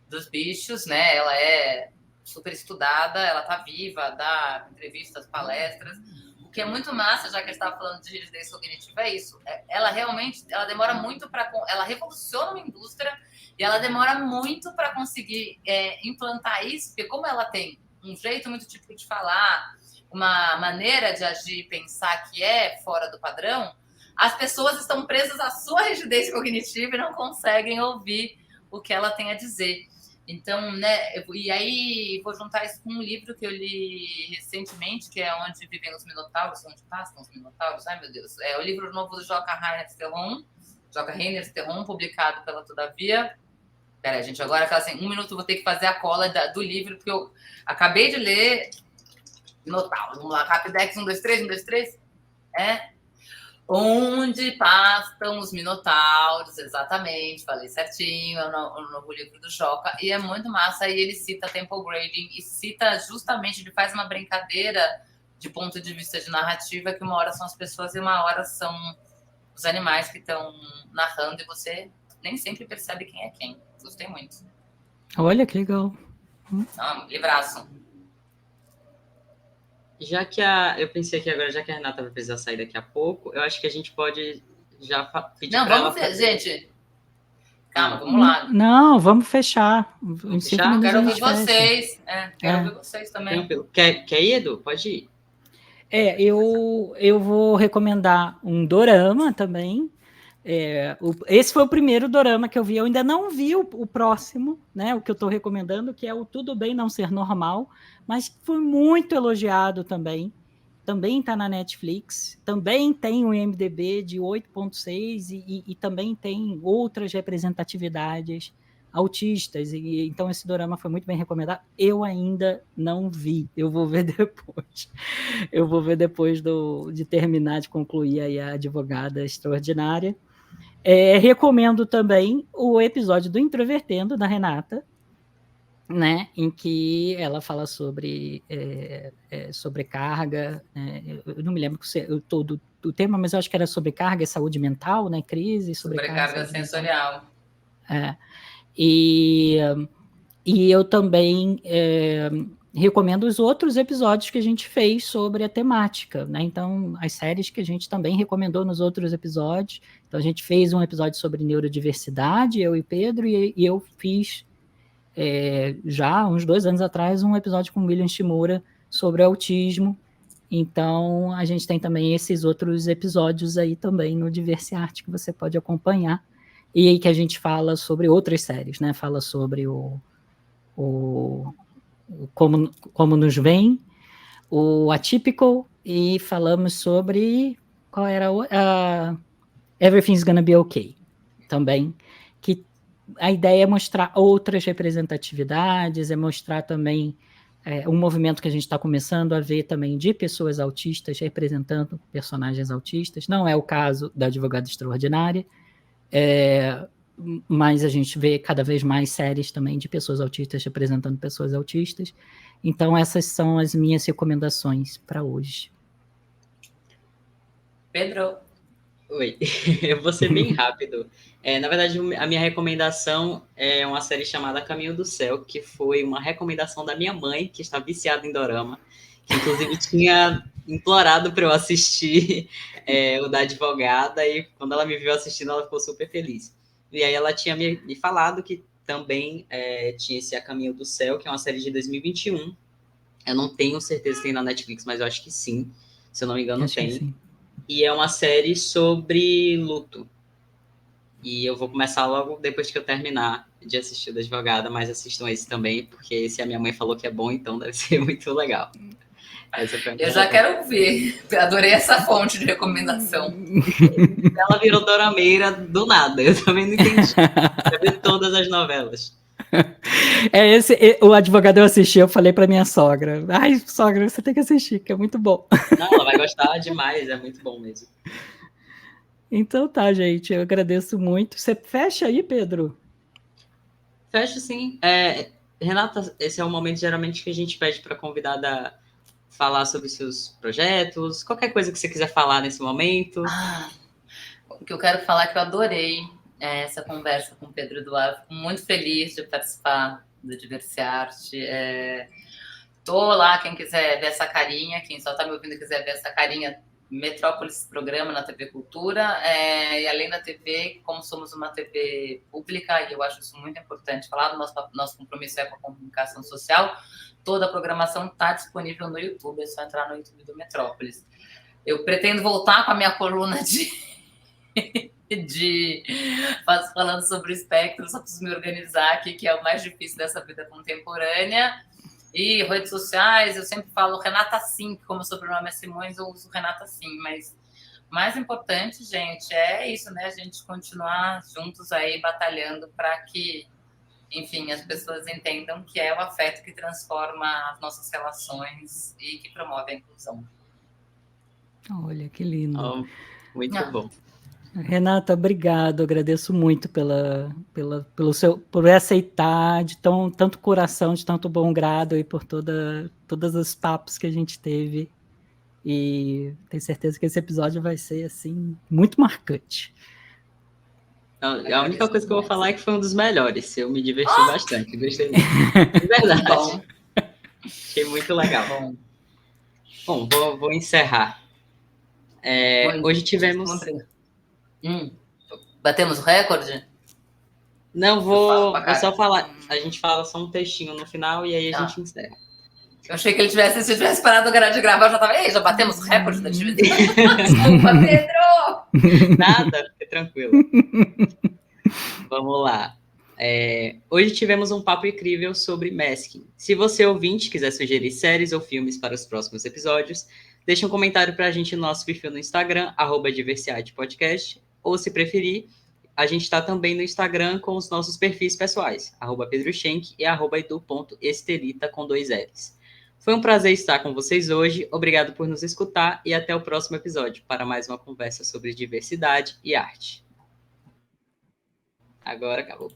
dos bichos, né? Ela é super estudada, ela está viva, dá entrevistas, palestras. O que é muito massa, já que a gente estava falando de rigidez cognitiva, é isso. Ela realmente, ela demora muito para... Ela revoluciona uma indústria e ela demora muito para conseguir implantar isso, porque como ela tem um jeito muito típico de falar, uma maneira de agir e pensar que é fora do padrão, as pessoas estão presas à sua rigidez cognitiva e não conseguem ouvir o que ela tem a dizer. Então, né, e aí vou juntar isso com um livro que eu li recentemente, que é Onde Vivem os Minotauros, Onde Passam os Minotauros, ai meu Deus, é o livro novo do Joca Reiners Terron, publicado pela Todavia. Peraí, gente, agora assim, 1 minuto eu vou ter que fazer a cola do livro, porque eu acabei de ler Minotauros. Vamos lá, Rapidex, 1, 2, 3, 1, 2, 3. Onde passam os minotauros, exatamente, falei certinho, é o novo livro do Joca, e é muito massa, e ele cita Temple Grading, e cita justamente, ele faz uma brincadeira de ponto de vista de narrativa, que uma hora são as pessoas e uma hora são os animais que estão narrando, e você nem sempre percebe quem é quem. Gostei muito. Olha, que legal. Livraço. Já que eu pensei que agora, já que a Renata vai precisar sair daqui a pouco, eu acho que a gente pode já pedir Não, para vamos ela ver, gente. Calma, vamos lá. Não, vamos fechar. Vamos Em 5 fechar? minutos Quero a ouvir gente fecha. vocês. Quero ouvir vocês também. Tranquilo. Quer ir, Edu? Pode ir. Eu vou recomendar um dorama também. Esse foi o primeiro dorama que eu vi. Eu ainda não vi o próximo, né? O que eu estou recomendando, que é o Tudo Bem Não Ser Normal, mas foi muito elogiado também. Também está na Netflix. Também tem um IMDb de 8,6 e também tem outras representatividades autistas. Então esse dorama foi muito bem recomendado. Eu ainda não vi. Eu vou ver depois. Eu vou ver depois de terminar, de concluir aí a Advogada Extraordinária. Recomendo também o episódio do Introvertendo, da Renata, né, em que ela fala sobre sobrecarga. Eu não me lembro todo o tema, mas eu acho que era sobrecarga e saúde mental, né, crise, sobrecarga sensorial. E eu também recomendo os outros episódios que a gente fez sobre a temática, né? Então, as séries que a gente também recomendou nos outros episódios. Então, a gente fez um episódio sobre neurodiversidade, eu e Pedro, e eu fiz já uns 2 anos atrás um episódio com o William Shimura sobre autismo. Então, a gente tem também esses outros episódios aí também no Diversiarte que você pode acompanhar. E aí que a gente fala sobre outras séries, né? Fala sobre como nos vem, o Atypical, e falamos sobre qual era Everything's Gonna Be Okay também, que a ideia é mostrar outras representatividades, é mostrar também um movimento que a gente está começando a ver também de pessoas autistas representando personagens autistas. Não é o caso da Advogada Extraordinária, mas a gente vê cada vez mais séries também de pessoas autistas representando pessoas autistas. Então, essas são as minhas recomendações para hoje. Pedro? Oi, eu vou ser bem rápido. Na verdade, a minha recomendação é uma série chamada Caminho do Céu, que foi uma recomendação da minha mãe, que está viciada em dorama, que inclusive tinha implorado para eu assistir o da Advogada, e quando ela me viu assistindo, ela ficou super feliz. E aí ela tinha me falado que também tinha esse A Caminho do Céu, que é uma série de 2021. Eu não tenho certeza se tem na Netflix, mas eu acho que sim. Se eu não me engano, tem. E é uma série sobre luto. E eu vou começar logo depois que eu terminar de assistir o da Advogada, mas assistam esse também, porque esse a minha mãe falou que é bom, então deve ser muito legal. Eu já quero ver. Adorei essa fonte de recomendação. Ela virou dorameira do nada. Eu também não entendi. Eu vi todas as novelas. O Advogado eu assisti, eu falei para minha sogra. Ai, sogra, você tem que assistir, que é muito bom. Não, ela vai gostar demais, é muito bom mesmo. Então tá, gente, eu agradeço muito. Você fecha aí, Pedro? Fecho sim. Renata, esse é o momento geralmente que a gente pede para a convidada falar sobre seus projetos, qualquer coisa que você quiser falar nesse momento. O que eu quero falar é que eu adorei essa conversa com o Pedro Eduardo. Fico muito feliz de participar do Diversiarte. Tô lá, quem quiser ver essa carinha, quem só está me ouvindo e quiser ver essa carinha, Metrópolis Programa na TV Cultura, e além da TV, como somos uma TV pública, e eu acho isso muito importante falar, do nosso compromisso com a comunicação social, toda a programação está disponível no YouTube, é só entrar no YouTube do Metrópolis. Eu pretendo voltar com a minha coluna falando sobre o espectro, só preciso me organizar aqui, que é o mais difícil dessa vida contemporânea. E redes sociais, eu sempre falo Renata Sim, como o sobrenome é Simões, eu uso Renata Sim, mas o mais importante, gente, é isso, né? A gente continuar juntos aí batalhando para que, enfim, as pessoas entendam que é o afeto que transforma as nossas relações e que promove a inclusão. Olha, que lindo. Muito bom. Renata, obrigado. Agradeço muito por aceitar de tanto coração, de tanto bom grado e por todos os papos que a gente teve. E tenho certeza que esse episódio vai ser assim muito marcante. A única coisa que eu vou falar é que foi um dos melhores. Eu me diverti bastante, gostei muito. De verdade. Bom. Achei muito legal. Bom, vou encerrar. Hoje tivemos... Batemos o recorde? Não, vou só falar. A gente fala só um textinho no final e aí a gente encerra. Eu achei que se tivesse parado de gravar, eu já tava. Ei, já batemos o recorde da divisão. Desculpa, Pedro! Nada, fica tranquilo. Vamos lá. Hoje tivemos um papo incrível sobre masking. Se você, ouvinte, quiser sugerir séries ou filmes para os próximos episódios, deixe um comentário para a gente no nosso perfil no Instagram, @diversiadepodcast, ou se preferir, a gente está também no Instagram com os nossos perfis pessoais, @pedroschenk e @edu.esterita com 2 L's. Foi um prazer estar com vocês hoje, obrigado por nos escutar e até o próximo episódio para mais uma conversa sobre diversidade e arte. Agora acabou.